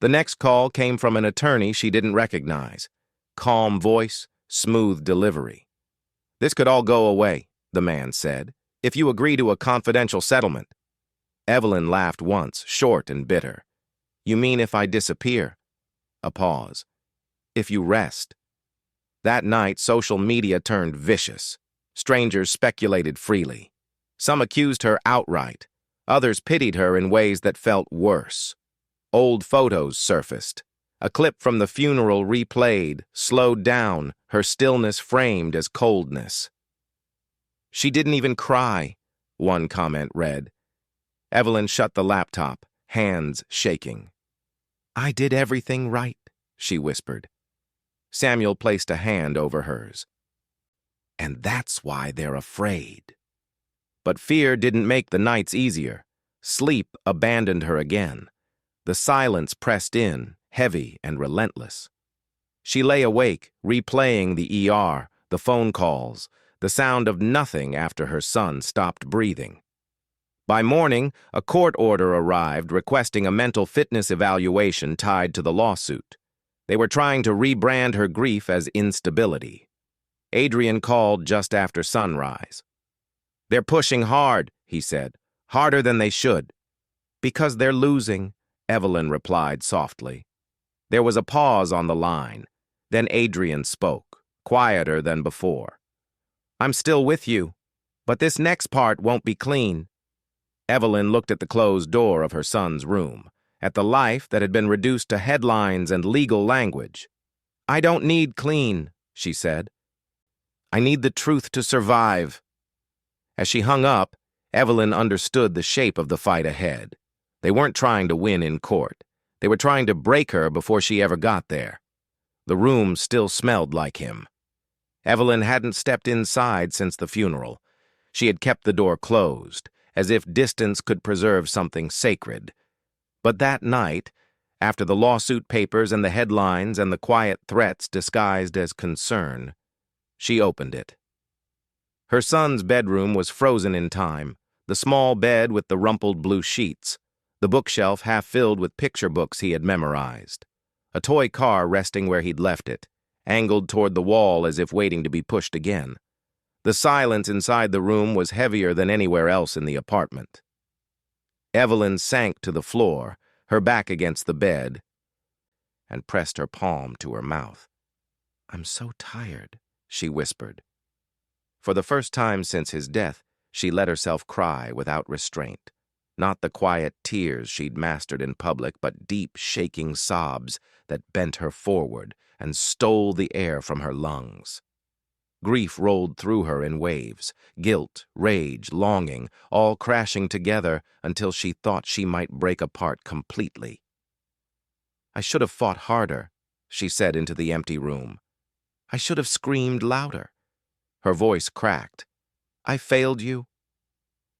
The next call came from an attorney she didn't recognize. Calm voice, smooth delivery. This could all go away, the man said, if you agree to a confidential settlement. Evelyn laughed once, short and bitter. You mean if I disappear? A pause. If you rest. That night, social media turned vicious. Strangers speculated freely. Some accused her outright. Others pitied her in ways that felt worse. Old photos surfaced. A clip from the funeral replayed, slowed down, her stillness framed as coldness. She didn't even cry, one comment read. Evelyn shut the laptop, hands shaking. I did everything right, she whispered. Samuel placed a hand over hers. And that's why they're afraid. But fear didn't make the nights easier. Sleep abandoned her again. The silence pressed in, heavy and relentless. She lay awake, replaying the ER, the phone calls, the sound of nothing after her son stopped breathing. By morning, a court order arrived requesting a mental fitness evaluation tied to the lawsuit. They were trying to rebrand her grief as instability. Adrian called just after sunrise. They're pushing hard, he said, harder than they should. Because they're losing, Evelyn replied softly. There was a pause on the line. Then Adrian spoke, quieter than before. I'm still with you, but this next part won't be clean. Evelyn looked at the closed door of her son's room, at the life that had been reduced to headlines and legal language. I don't need clean, she said. I need the truth to survive. As she hung up, Evelyn understood the shape of the fight ahead. They weren't trying to win in court. They were trying to break her before she ever got there. The room still smelled like him. Evelyn hadn't stepped inside since the funeral. She had kept the door closed, as if distance could preserve something sacred. But that night, after the lawsuit papers and the headlines and the quiet threats disguised as concern, she opened it. Her son's bedroom was frozen in time, the small bed with the rumpled blue sheets, the bookshelf half filled with picture books he had memorized, a toy car resting where he'd left it, angled toward the wall as if waiting to be pushed again. The silence inside the room was heavier than anywhere else in the apartment. Evelyn sank to the floor, her back against the bed, and pressed her palm to her mouth. I'm so tired, she whispered. For the first time since his death, she let herself cry without restraint. Not the quiet tears she'd mastered in public, but deep, shaking sobs that bent her forward and stole the air from her lungs. Grief rolled through her in waves, guilt, rage, longing, all crashing together until she thought she might break apart completely. I should have fought harder, she said into the empty room. I should have screamed louder. Her voice cracked. I failed you.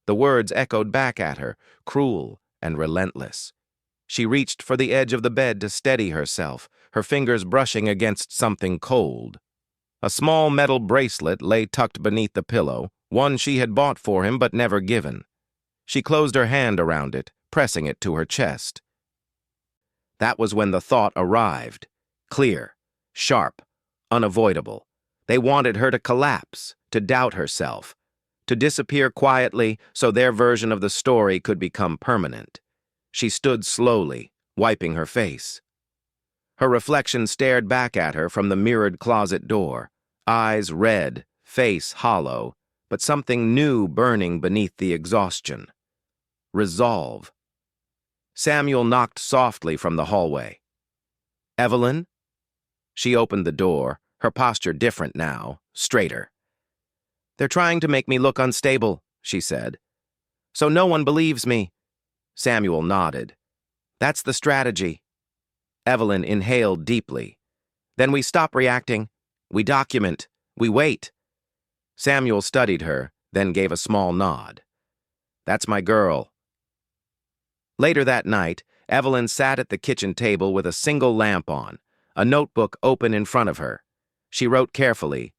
The words echoed back at her, cruel and relentless. She reached for the edge of the bed to steady herself, her fingers brushing against something cold. A small metal bracelet lay tucked beneath the pillow, one she had bought for him but never given. She closed her hand around it, pressing it to her chest. That was when the thought arrived, clear, sharp, unavoidable. They wanted her to collapse, to doubt herself, to disappear quietly so their version of the story could become permanent. She stood slowly, wiping her face. Her reflection stared back at her from the mirrored closet door, eyes red, face hollow, but something new burning beneath the exhaustion. Resolve. Samuel knocked softly from the hallway. Evelyn? She opened the door, her posture different now, straighter. They're trying to make me look unstable, she said. So no one believes me. Samuel nodded. That's the strategy. Evelyn inhaled deeply. Then we stop reacting. We document. We wait. Samuel studied her, then gave a small nod. That's my girl. Later that night, Evelyn sat at the kitchen table with a single lamp on, a notebook open in front of her. She wrote carefully,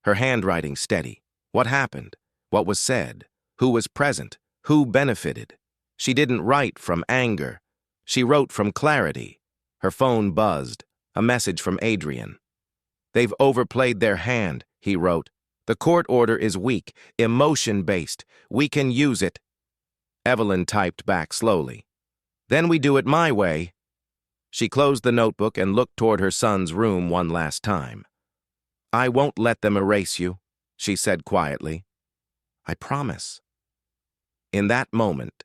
her handwriting steady. What happened? What was said? Who was present? Who benefited? She didn't write from anger. She wrote from clarity. Her phone buzzed. A message from Adrian. "They've overplayed their hand," he wrote. "The court order is weak, emotion-based. We can use it." Evelyn typed back slowly. "Then we do it my way." She closed the notebook and looked toward her son's room one last time. "I won't let them erase you," she said quietly. "I promise." In that moment,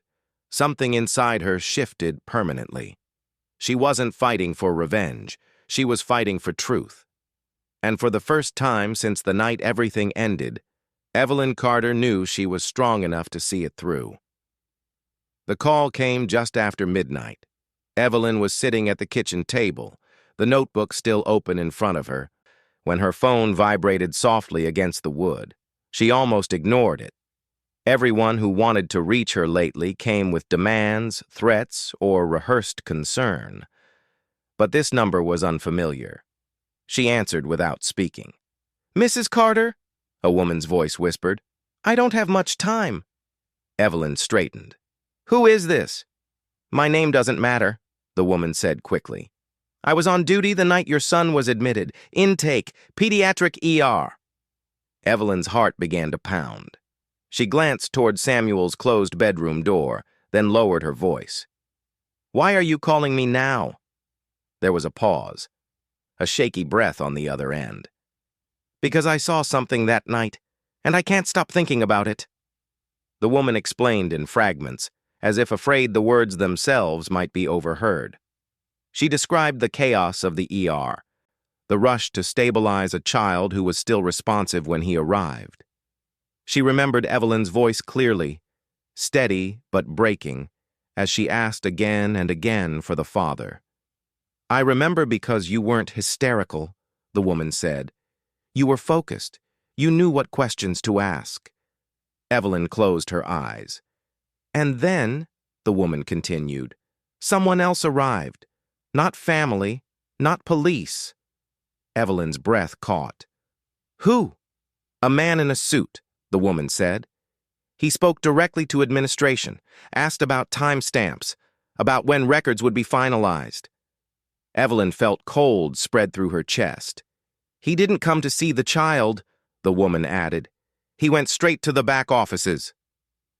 something inside her shifted permanently. She wasn't fighting for revenge. She was fighting for truth. And for the first time since the night everything ended, Evelyn Carter knew she was strong enough to see it through. The call came just after midnight. Evelyn was sitting at the kitchen table, the notebook still open in front of her, when her phone vibrated softly against the wood. She almost ignored it. Everyone who wanted to reach her lately came with demands, threats, or rehearsed concern. But this number was unfamiliar. She answered without speaking. "Mrs. Carter," a woman's voice whispered, "I don't have much time." Evelyn straightened. "Who is this?" "My name doesn't matter," the woman said quickly. "I was on duty the night your son was admitted. Intake, pediatric ER." Evelyn's heart began to pound. She glanced toward Samuel's closed bedroom door, then lowered her voice. "Why are you calling me now?" There was a pause, a shaky breath on the other end. "Because I saw something that night, and I can't stop thinking about it." The woman explained in fragments, as if afraid the words themselves might be overheard. She described the chaos of the ER, the rush to stabilize a child who was still responsive when he arrived. She remembered Evelyn's voice clearly, steady but breaking, as she asked again and again for the father. "I remember because you weren't hysterical," the woman said. "You were focused. You knew what questions to ask." Evelyn closed her eyes. "And then," the woman continued, "someone else arrived. Not family, not police." Evelyn's breath caught. "Who?" "A man in a suit," the woman said. "He spoke directly to administration, asked about timestamps, about when records would be finalized." Evelyn felt cold spread through her chest. "He didn't come to see the child," the woman added. "He went straight to the back offices."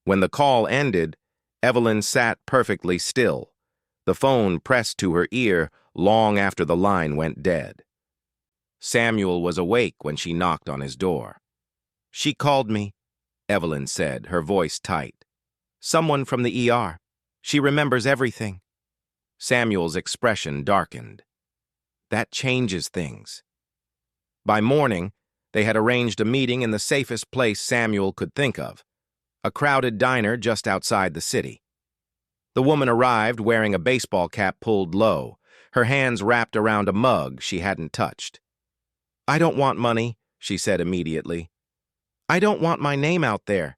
When the call ended, Evelyn sat perfectly still, the phone pressed to her ear long after the line went dead. Samuel was awake when she knocked on his door. "She called me," Evelyn said, her voice tight. "Someone from the ER. She remembers everything." Samuel's expression darkened. "That changes things." By morning, they had arranged a meeting in the safest place Samuel could think of, a crowded diner just outside the city. The woman arrived wearing a baseball cap pulled low, her hands wrapped around a mug she hadn't touched. "I don't want money," she said immediately. "I don't want my name out there."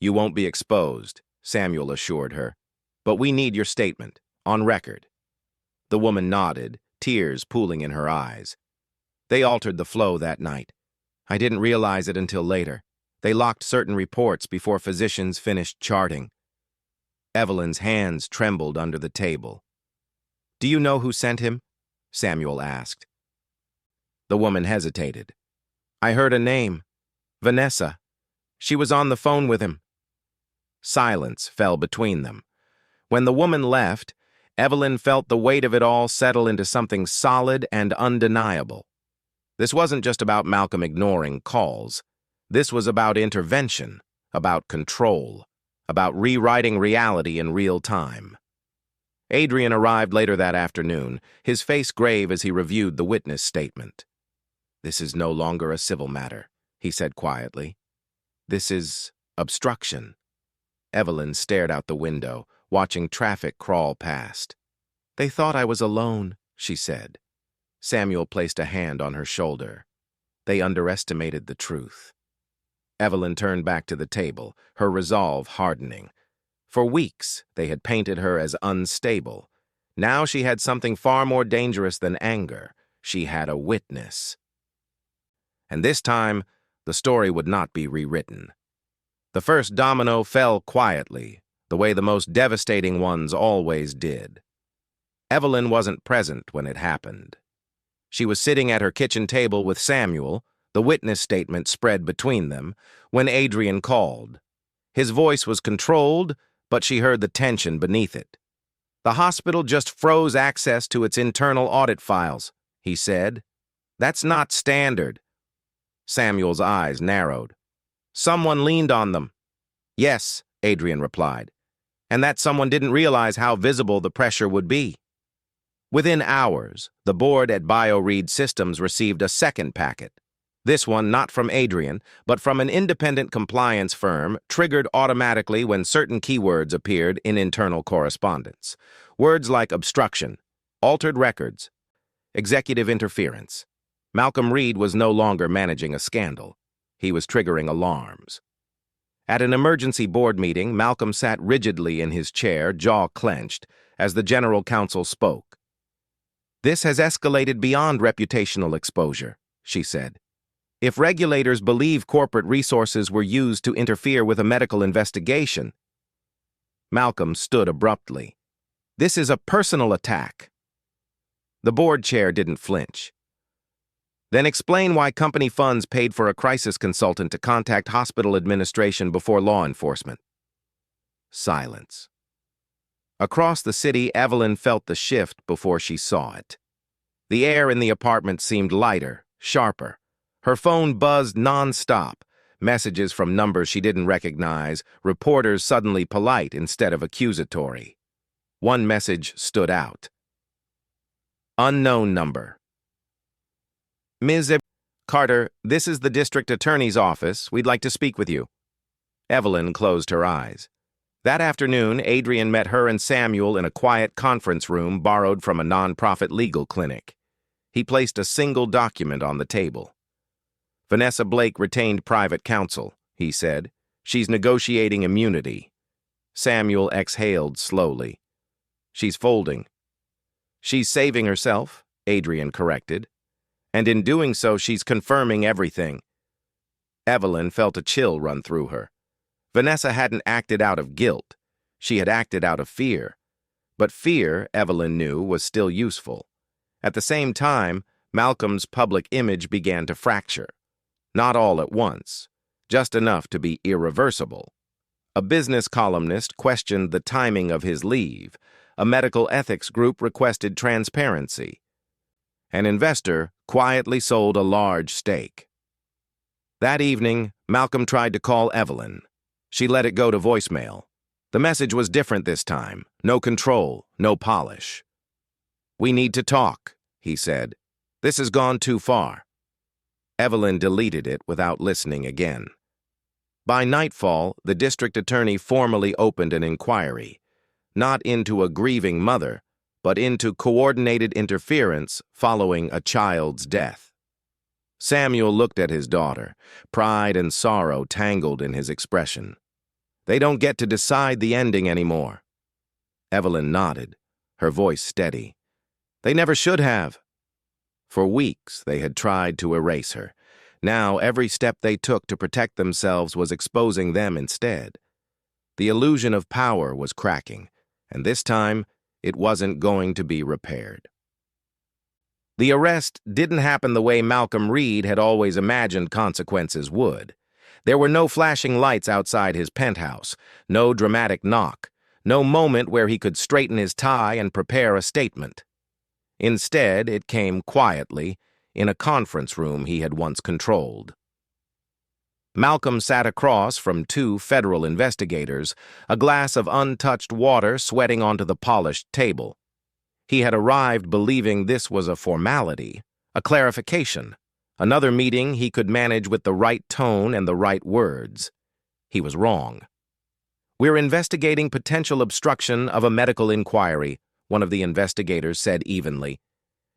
"You won't be exposed," Samuel assured her. "But we need your statement, on record." The woman nodded, tears pooling in her eyes. "They altered the flow that night. I didn't realize it until later. They locked certain reports before physicians finished charting." Evelyn's hands trembled under the table. "Do you know who sent him?" Samuel asked. The woman hesitated. "I heard a name. Vanessa. She was on the phone with him." Silence fell between them. When the woman left, Evelyn felt the weight of it all settle into something solid and undeniable. This wasn't just about Malcolm ignoring calls. This was about intervention, about control, about rewriting reality in real time. Adrian arrived later that afternoon, his face grave as he reviewed the witness statement. "This is no longer a civil matter," he said quietly. "This is obstruction." Evelyn stared out the window, watching traffic crawl past. "They thought I was alone," she said. Samuel placed a hand on her shoulder. "They underestimated the truth." Evelyn turned back to the table, her resolve hardening. For weeks, they had painted her as unstable. Now she had something far more dangerous than anger. She had a witness. And this time, the story would not be rewritten. The first domino fell quietly, the way the most devastating ones always did. Evelyn wasn't present when it happened. She was sitting at her kitchen table with Samuel, the witness statement spread between them, when Adrian called. His voice was controlled, but she heard the tension beneath it. "The hospital just froze access to its internal audit files," he said. "That's not standard." Samuel's eyes narrowed. "Someone leaned on them." "Yes," Adrian replied. "And that someone didn't realize how visible the pressure would be." Within hours, the board at BioRead Systems received a second packet. This one not from Adrian, but from an independent compliance firm, triggered automatically when certain keywords appeared in internal correspondence. Words like obstruction, altered records, executive interference. Malcolm Reed was no longer managing a scandal. He was triggering alarms. At an emergency board meeting, Malcolm sat rigidly in his chair, jaw clenched, as the general counsel spoke. "This has escalated beyond reputational exposure," she said. "If regulators believe corporate resources were used to interfere with a medical investigation..." Malcolm stood abruptly. "This is a personal attack." The board chair didn't flinch. "Then explain why company funds paid for a crisis consultant to contact hospital administration before law enforcement." Silence. Across the city, Evelyn felt the shift before she saw it. The air in the apartment seemed lighter, sharper. Her phone buzzed non-stop, messages from numbers she didn't recognize, reporters suddenly polite instead of accusatory. One message stood out. Unknown number. "Ms. Carter, this is the district attorney's office. We'd like to speak with you." Evelyn closed her eyes. That afternoon, Adrian met her and Samuel in a quiet conference room borrowed from a non-profit legal clinic. He placed a single document on the table. "Vanessa Blake retained private counsel," he said. "She's negotiating immunity." Samuel exhaled slowly. "She's folding." "She's saving herself," Adrian corrected. "And in doing so, she's confirming everything." Evelyn felt a chill run through her. Vanessa hadn't acted out of guilt. She had acted out of fear. But fear, Evelyn knew, was still useful. At the same time, Malcolm's public image began to fracture. Not all at once, just enough to be irreversible. A business columnist questioned the timing of his leave. A medical ethics group requested transparency. An investor quietly sold a large stake. That evening, Malcolm tried to call Evelyn. She let it go to voicemail. The message was different this time. No control, no polish. "We need to talk," he said. "This has gone too far." Evelyn deleted it without listening again. By nightfall, the district attorney formally opened an inquiry, not into a grieving mother, but into coordinated interference following a child's death. Samuel looked at his daughter, pride and sorrow tangled in his expression. "They don't get to decide the ending anymore." Evelyn nodded, her voice steady. "They never should have." For weeks, they had tried to erase her. Now, every step they took to protect themselves was exposing them instead. The illusion of power was cracking, and this time, it wasn't going to be repaired. The arrest didn't happen the way Malcolm Reed had always imagined consequences would. There were no flashing lights outside his penthouse, no dramatic knock, no moment where he could straighten his tie and prepare a statement. Instead, it came quietly, in a conference room he had once controlled. Malcolm sat across from two federal investigators, a glass of untouched water sweating onto the polished table. He had arrived believing this was a formality, a clarification, another meeting he could manage with the right tone and the right words. He was wrong. "We're investigating potential obstruction of a medical inquiry," one of the investigators said evenly,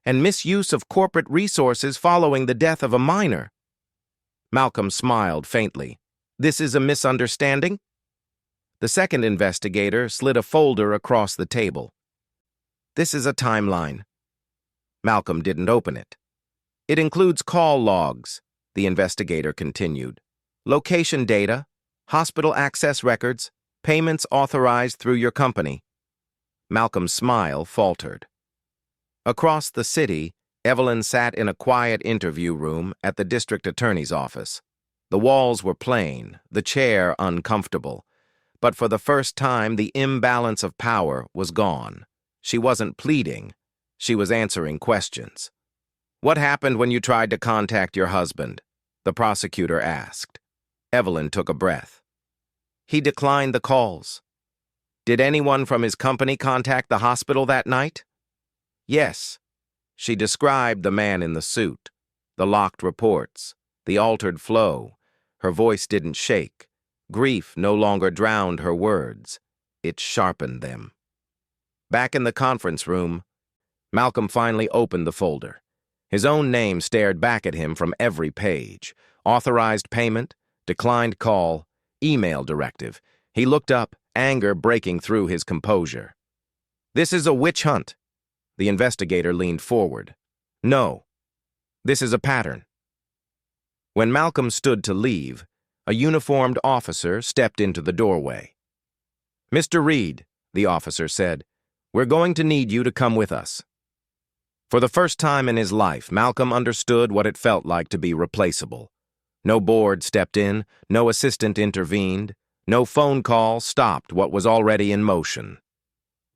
"and misuse of corporate resources following the death of a minor." Malcolm smiled faintly. "This is a misunderstanding?" The second investigator slid a folder across the table. "This is a timeline." Malcolm didn't open it. "It includes call logs," the investigator continued. "Location data, hospital access records, payments authorized through your company." Malcolm's smile faltered. Across the city, Evelyn sat in a quiet interview room at the district attorney's office. The walls were plain, the chair uncomfortable. But for the first time, the imbalance of power was gone. She wasn't pleading. She was answering questions. "What happened when you tried to contact your husband?" the prosecutor asked. Evelyn took a breath. "He declined the calls." "Did anyone from his company contact the hospital that night?" "Yes." She described the man in the suit, the locked reports, the altered flow. Her voice didn't shake. Grief no longer drowned her words. It sharpened them. Back in the conference room, Malcolm finally opened the folder. His own name stared back at him from every page. Authorized payment, declined call, email directive. He looked up, anger breaking through his composure. "This is a witch hunt." The investigator leaned forward. "No. This is a pattern." When Malcolm stood to leave, a uniformed officer stepped into the doorway. "Mr. Reed," the officer said, "we're going to need you to come with us." For the first time in his life, Malcolm understood what it felt like to be replaceable. No board stepped in, no assistant intervened, no phone call stopped what was already in motion.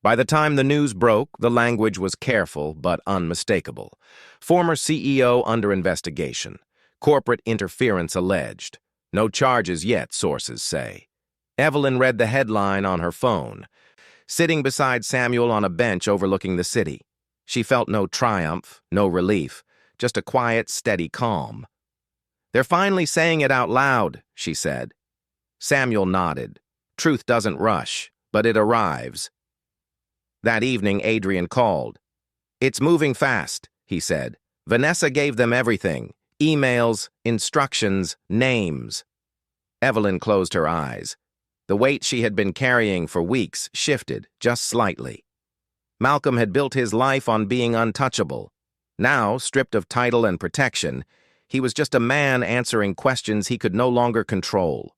By the time the news broke, the language was careful but unmistakable. Former CEO under investigation. Corporate interference alleged. No charges yet, sources say. Evelyn read the headline on her phone. Sitting beside Samuel on a bench overlooking the city. She felt no triumph, no relief, just a quiet, steady calm. "They're finally saying it out loud," she said. Samuel nodded. Truth doesn't rush, but it arrives. That evening, Adrian called. "It's moving fast," he said. "Vanessa gave them everything. Emails, instructions, names." Evelyn closed her eyes. The weight she had been carrying for weeks shifted, just slightly. Malcolm had built his life on being untouchable. Now, stripped of title and protection, he was just a man answering questions he could no longer control.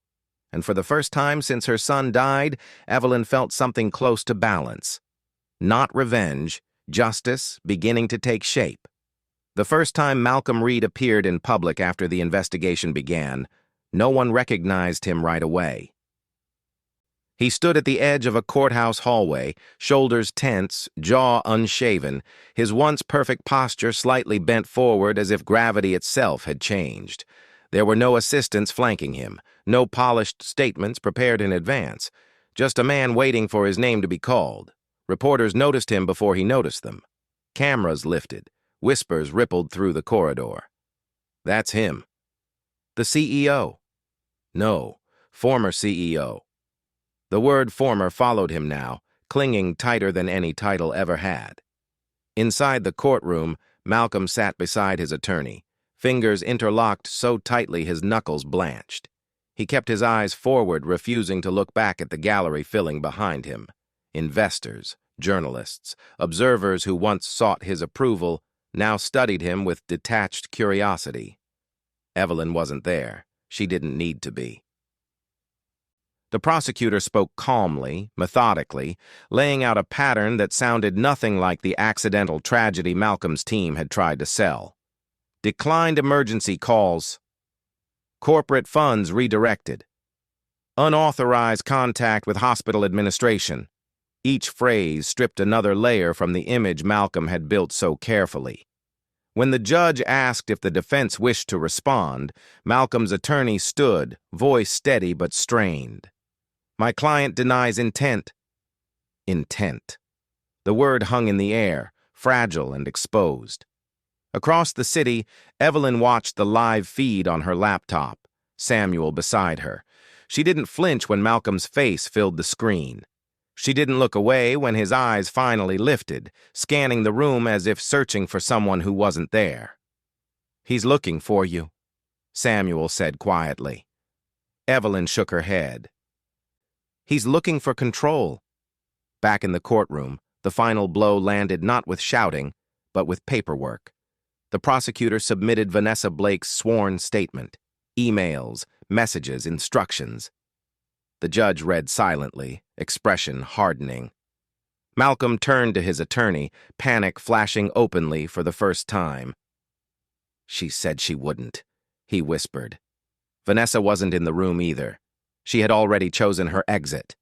And for the first time since her son died, Evelyn felt something close to balance. Not revenge, justice beginning to take shape. The first time Malcolm Reed appeared in public after the investigation began, no one recognized him right away. He stood at the edge of a courthouse hallway, shoulders tense, jaw unshaven, his once perfect posture slightly bent forward as if gravity itself had changed. There were no assistants flanking him, no polished statements prepared in advance, just a man waiting for his name to be called. Reporters noticed him before he noticed them. Cameras lifted, whispers rippled through the corridor. "That's him." "The CEO." "No, former CEO." The word former followed him now, clinging tighter than any title ever had. Inside the courtroom, Malcolm sat beside his attorney, fingers interlocked so tightly his knuckles blanched. He kept his eyes forward, refusing to look back at the gallery filling behind him. Investors, journalists, observers who once sought his approval, now studied him with detached curiosity. Evelyn wasn't there. She didn't need to be. The prosecutor spoke calmly, methodically, laying out a pattern that sounded nothing like the accidental tragedy Malcolm's team had tried to sell. Declined emergency calls. Corporate funds redirected. Unauthorized contact with hospital administration. Each phrase stripped another layer from the image Malcolm had built so carefully. When the judge asked if the defense wished to respond, Malcolm's attorney stood, voice steady but strained. "My client denies intent." Intent. The word hung in the air, fragile and exposed. Across the city, Evelyn watched the live feed on her laptop, Samuel beside her. She didn't flinch when Malcolm's face filled the screen. She didn't look away when his eyes finally lifted, scanning the room as if searching for someone who wasn't there. "He's looking for you," Samuel said quietly. Evelyn shook her head. He's looking for control. Back in the courtroom, the final blow landed not with shouting, but with paperwork. The prosecutor submitted Vanessa Blake's sworn statement, emails, messages, instructions. The judge read silently, expression hardening. Malcolm turned to his attorney, panic flashing openly for the first time. "She said she wouldn't," he whispered. Vanessa wasn't in the room either. She had already chosen her exit.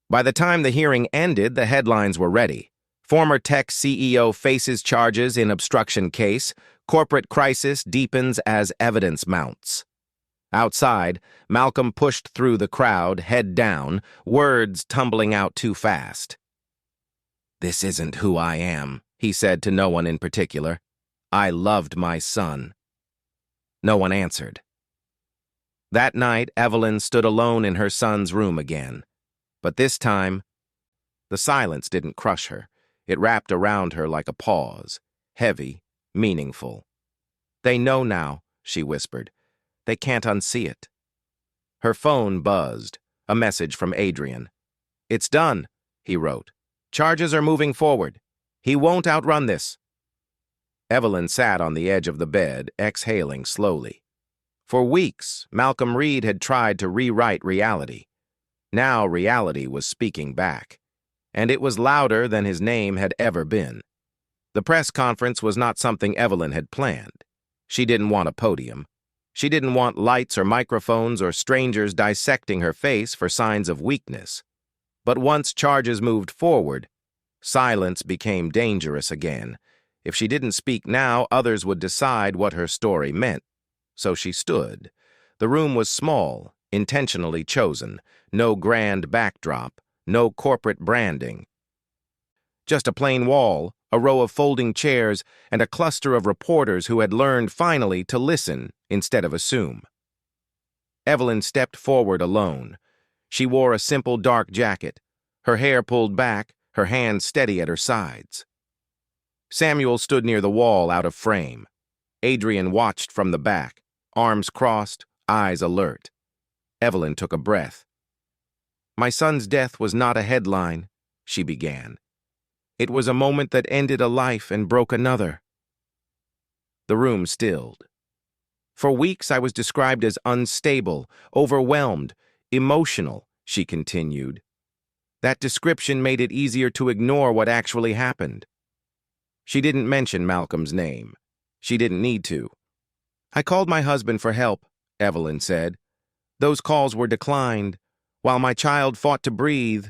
By the time the hearing ended, the headlines were ready. Former tech CEO faces charges in obstruction case. Corporate crisis deepens as evidence mounts. Outside, Malcolm pushed through the crowd, head down, words tumbling out too fast. "This isn't who I am," he said to no one in particular. "I loved my son." No one answered. That night, Evelyn stood alone in her son's room again. But this time, the silence didn't crush her. It wrapped around her like a pause, heavy, meaningful. "They know now," she whispered. "They can't unsee it." Her phone buzzed, a message from Adrian. "It's done," he wrote. "Charges are moving forward. He won't outrun this." Evelyn sat on the edge of the bed, exhaling slowly. For weeks, Malcolm Reed had tried to rewrite reality. Now reality was speaking back, and it was louder than his name had ever been. The press conference was not something Evelyn had planned. She didn't want a podium. She didn't want lights or microphones or strangers dissecting her face for signs of weakness. But once charges moved forward, silence became dangerous again. If she didn't speak now, others would decide what her story meant. So she stood. The room was small, intentionally chosen. No grand backdrop, no corporate branding. Just a plain wall, a row of folding chairs, and a cluster of reporters who had learned finally to listen instead of assume. Evelyn stepped forward alone. She wore a simple dark jacket, her hair pulled back, her hands steady at her sides. Samuel stood near the wall, out of frame. Adrian watched from the back, arms crossed, eyes alert. Evelyn took a breath. "My son's death was not a headline," she began. "It was a moment that ended a life and broke another." The room stilled. "For weeks I was described as unstable, overwhelmed, emotional," she continued. "That description made it easier to ignore what actually happened." She didn't mention Malcolm's name. She didn't need to. "I called my husband for help," Evelyn said. "Those calls were declined. While my child fought to breathe,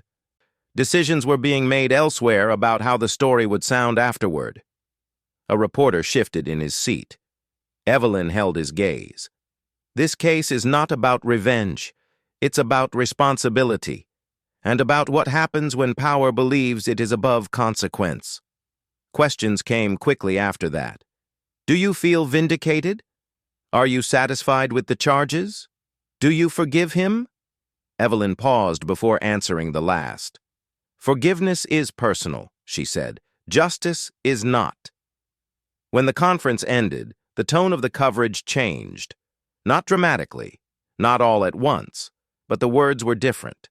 decisions were being made elsewhere about how the story would sound afterward." A reporter shifted in his seat. Evelyn held his gaze. "This case is not about revenge. It's about responsibility, and about what happens when power believes it is above consequence." Questions came quickly after that. "Do you feel vindicated? Are you satisfied with the charges? Do you forgive him?" Evelyn paused before answering the last. "Forgiveness is personal," she said. "Justice is not." When the conference ended, the tone of the coverage changed. Not dramatically, not all at once, but the words were different.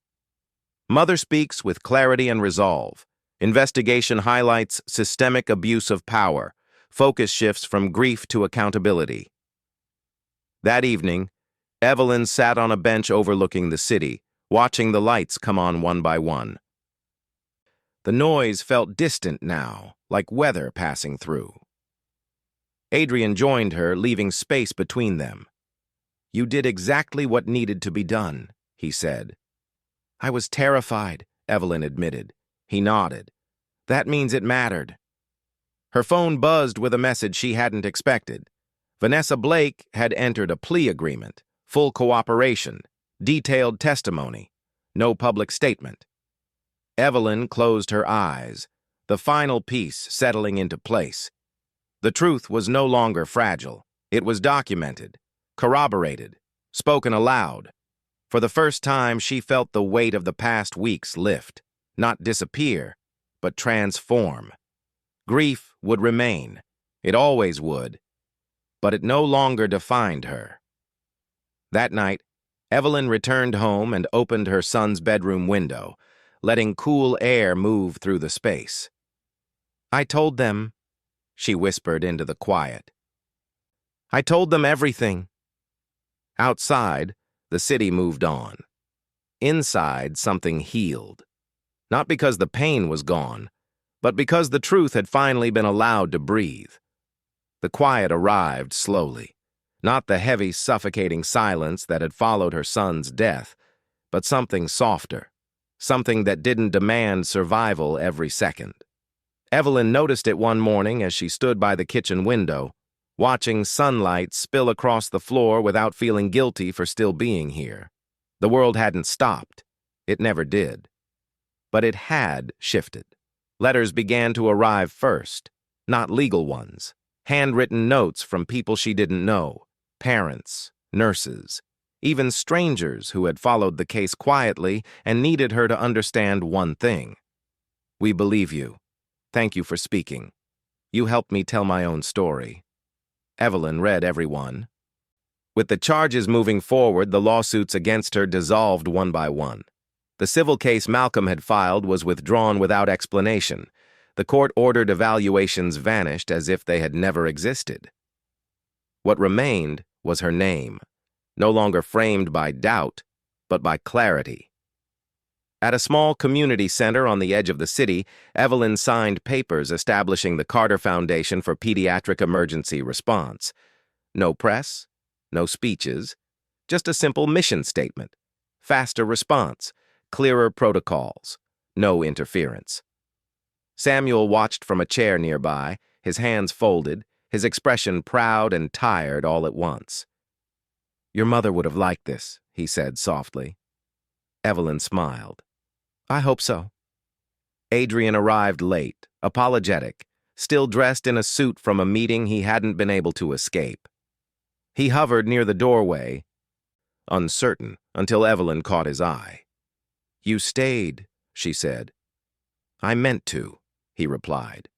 Mother speaks with clarity and resolve. Investigation highlights systemic abuse of power. Focus shifts from grief to accountability. That evening, Evelyn sat on a bench overlooking the city, watching the lights come on one by one. The noise felt distant now, like weather passing through. Adrian joined her, leaving space between them. "You did exactly what needed to be done," he said. "I was terrified," Evelyn admitted. He nodded. "That means it mattered." Her phone buzzed with a message she hadn't expected. Vanessa Blake had entered a plea agreement, full cooperation, detailed testimony, no public statement. Evelyn closed her eyes, the final piece settling into place. The truth was no longer fragile. It was documented, corroborated, spoken aloud. For the first time, she felt the weight of the past weeks lift, not disappear, but transform. Grief would remain. It always would. But it no longer defined her. That night, Evelyn returned home and opened her son's bedroom window, letting cool air move through the space. "I told them," she whispered into the quiet. "I told them everything." Outside, the city moved on. Inside, something healed. Not because the pain was gone, but because the truth had finally been allowed to breathe. The quiet arrived slowly. Not the heavy, suffocating silence that had followed her son's death, but something softer, something that didn't demand survival every second. Evelyn noticed it one morning as she stood by the kitchen window, watching sunlight spill across the floor without feeling guilty for still being here. The world hadn't stopped. It never did. But it had shifted. Letters began to arrive first, not legal ones. Handwritten notes from people she didn't know, parents, nurses, even strangers who had followed the case quietly and needed her to understand one thing. "We believe you. Thank you for speaking. You helped me tell my own story." Evelyn read every one. With the charges moving forward, the lawsuits against her dissolved one by one. The civil case Malcolm had filed was withdrawn without explanation. The court-ordered evaluations vanished as if they had never existed. What remained was her name, no longer framed by doubt, but by clarity. At a small community center on the edge of the city, Evelyn signed papers establishing the Carter Foundation for Pediatric Emergency Response. No press, no speeches, just a simple mission statement. Faster response, clearer protocols, no interference. Samuel watched from a chair nearby, his hands folded, his expression proud and tired all at once. "Your mother would have liked this," he said softly. Evelyn smiled. "I hope so." Adrian arrived late, apologetic, still dressed in a suit from a meeting he hadn't been able to escape. He hovered near the doorway, uncertain, until Evelyn caught his eye. "You stayed," she said. "I meant to," he replied.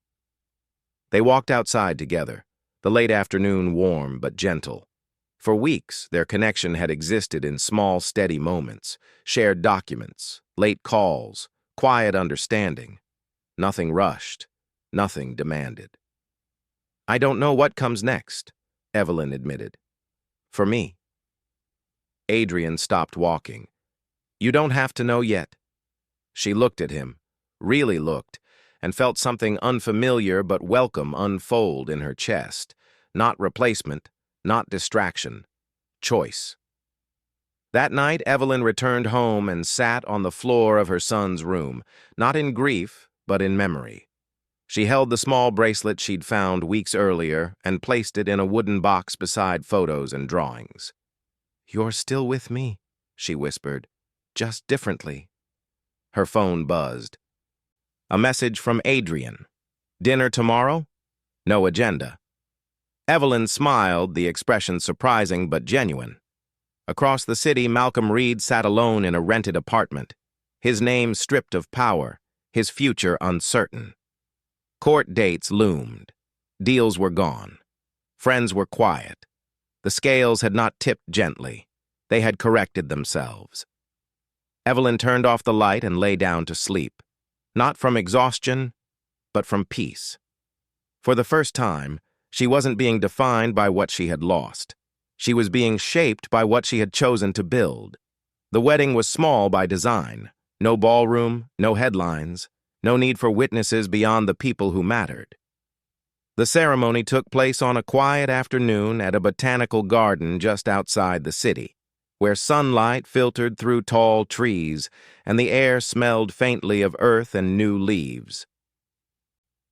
They walked outside together, the late afternoon warm but gentle. For weeks, their connection had existed in small, steady moments, shared documents, late calls, quiet understanding. Nothing rushed, nothing demanded. "I don't know what comes next," Evelyn admitted. "For me." Adrian stopped walking. "You don't have to know yet." She looked at him, really looked, and felt something unfamiliar but welcome unfold in her chest. Not replacement, not distraction, choice. That night, Evelyn returned home and sat on the floor of her son's room, not in grief, but in memory. She held the small bracelet she'd found weeks earlier and placed it in a wooden box beside photos and drawings. "You're still with me," she whispered, "just differently." Her phone buzzed. A message from Adrian. "Dinner tomorrow?" No agenda. Evelyn smiled, the expression surprising but genuine. Across the city, Malcolm Reed sat alone in a rented apartment, his name stripped of power, his future uncertain. Court dates loomed. Deals were gone. Friends were quiet. The scales had not tipped gently. They had corrected themselves. Evelyn turned off the light and lay down to sleep. Not from exhaustion, but from peace. For the first time, she wasn't being defined by what she had lost. She was being shaped by what she had chosen to build. The wedding was small by design. No ballroom, no headlines, no need for witnesses beyond the people who mattered. The ceremony took place on a quiet afternoon at a botanical garden just outside the city, where sunlight filtered through tall trees and the air smelled faintly of earth and new leaves.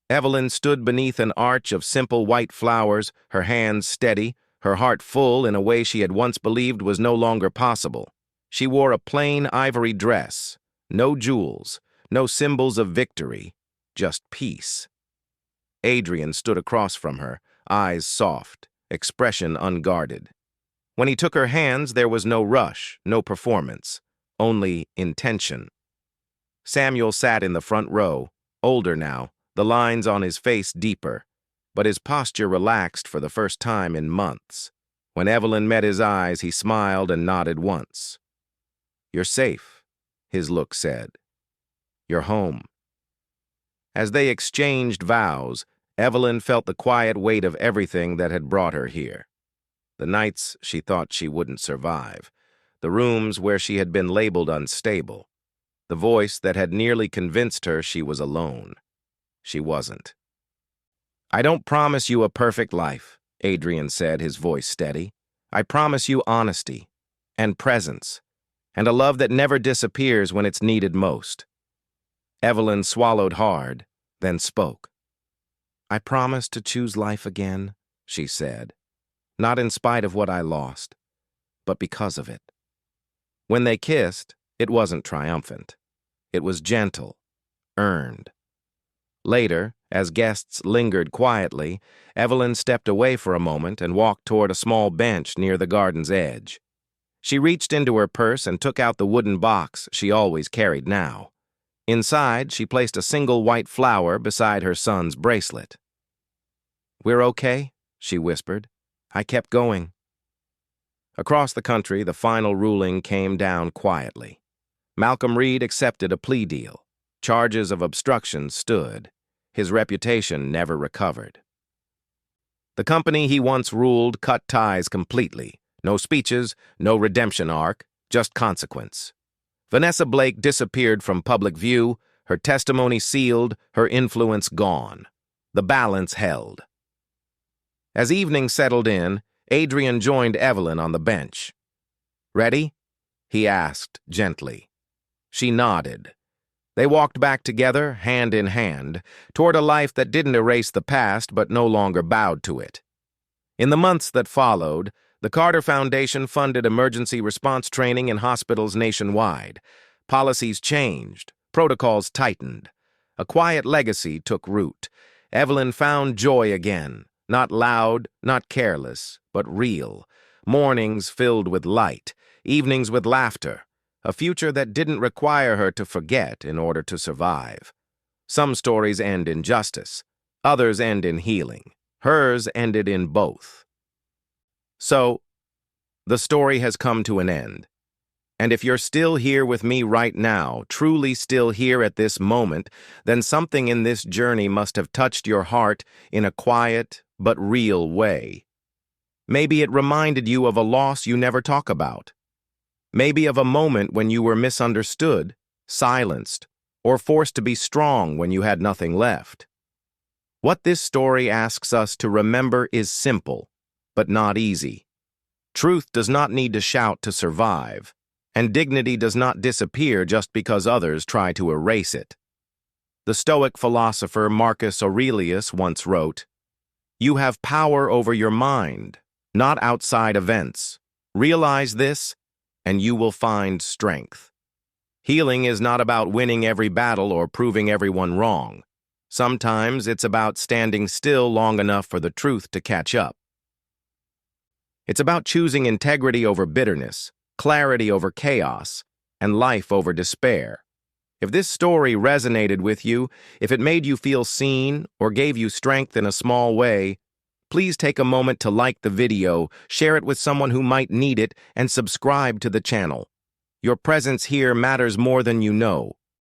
Evelyn stood beneath an arch of simple white flowers, her hands steady, her heart full in a way she had once believed was no longer possible. She wore a plain ivory dress, no jewels, no symbols of victory, just peace. Adrian stood across from her, eyes soft, expression unguarded. When he took her hands, there was no rush, no performance, only intention. Samuel sat in the front row, older now, the lines on his face deeper, but his posture relaxed for the first time in months. When Evelyn met his eyes, he smiled and nodded once. "You're safe," his look said. "You're home." As they exchanged vows, Evelyn felt the quiet weight of everything that had brought her here. The nights she thought she wouldn't survive, the rooms where she had been labeled unstable, the voice that had nearly convinced her she was alone. She wasn't. "I don't promise you a perfect life," Adrian said, his voice steady. "I promise you honesty, and presence, and a love that never disappears when it's needed most." Evelyn swallowed hard, then spoke. "I promise to choose life again," she said, "not in spite of what I lost, but because of it." When they kissed, it wasn't triumphant. It was gentle, earned. Later, as guests lingered quietly, Evelyn stepped away for a moment and walked toward a small bench near the garden's edge. She reached into her purse and took out the wooden box she always carried now. Inside, she placed a single white flower beside her son's bracelet. "We're okay," she whispered. "I kept going." Across the country, the final ruling came down quietly. Malcolm Reed accepted a plea deal. Charges of obstruction stood. His reputation never recovered. The company he once ruled cut ties completely. No speeches, no redemption arc, just consequence. Vanessa Blake disappeared from public view, her testimony sealed, her influence gone. The balance held. As evening settled in, Adrian joined Evelyn on the bench. "Ready?" he asked gently. She nodded. They walked back together, hand in hand, toward a life that didn't erase the past but no longer bowed to it. In the months that followed, the Carter Foundation funded emergency response training in hospitals nationwide. Policies changed, protocols tightened. A quiet legacy took root. Evelyn found joy again, not loud, not careless, but real. Mornings filled with light, evenings with laughter. A future that didn't require her to forget in order to survive. Some stories end in justice, others end in healing. Hers ended in both. So, the story has come to an end. And if you're still here with me right now, truly still here at this moment, then something in this journey must have touched your heart in a quiet but real way. Maybe it reminded you of a loss you never talk about. Maybe of a moment when you were misunderstood, silenced, or forced to be strong when you had nothing left. What this story asks us to remember is simple, but not easy. Truth does not need to shout to survive, and dignity does not disappear just because others try to erase it. The Stoic philosopher Marcus Aurelius once wrote, "You have power over your mind, not outside events. Realize this, and you will find strength." Healing is not about winning every battle or proving everyone wrong. Sometimes it's about standing still long enough for the truth to catch up. It's about choosing integrity over bitterness, clarity over chaos, and life over despair. If this story resonated with you, if it made you feel seen or gave you strength in a small way, please take a moment to like the video, share it with someone who might need it, and subscribe to the channel. Your presence here matters more than you know.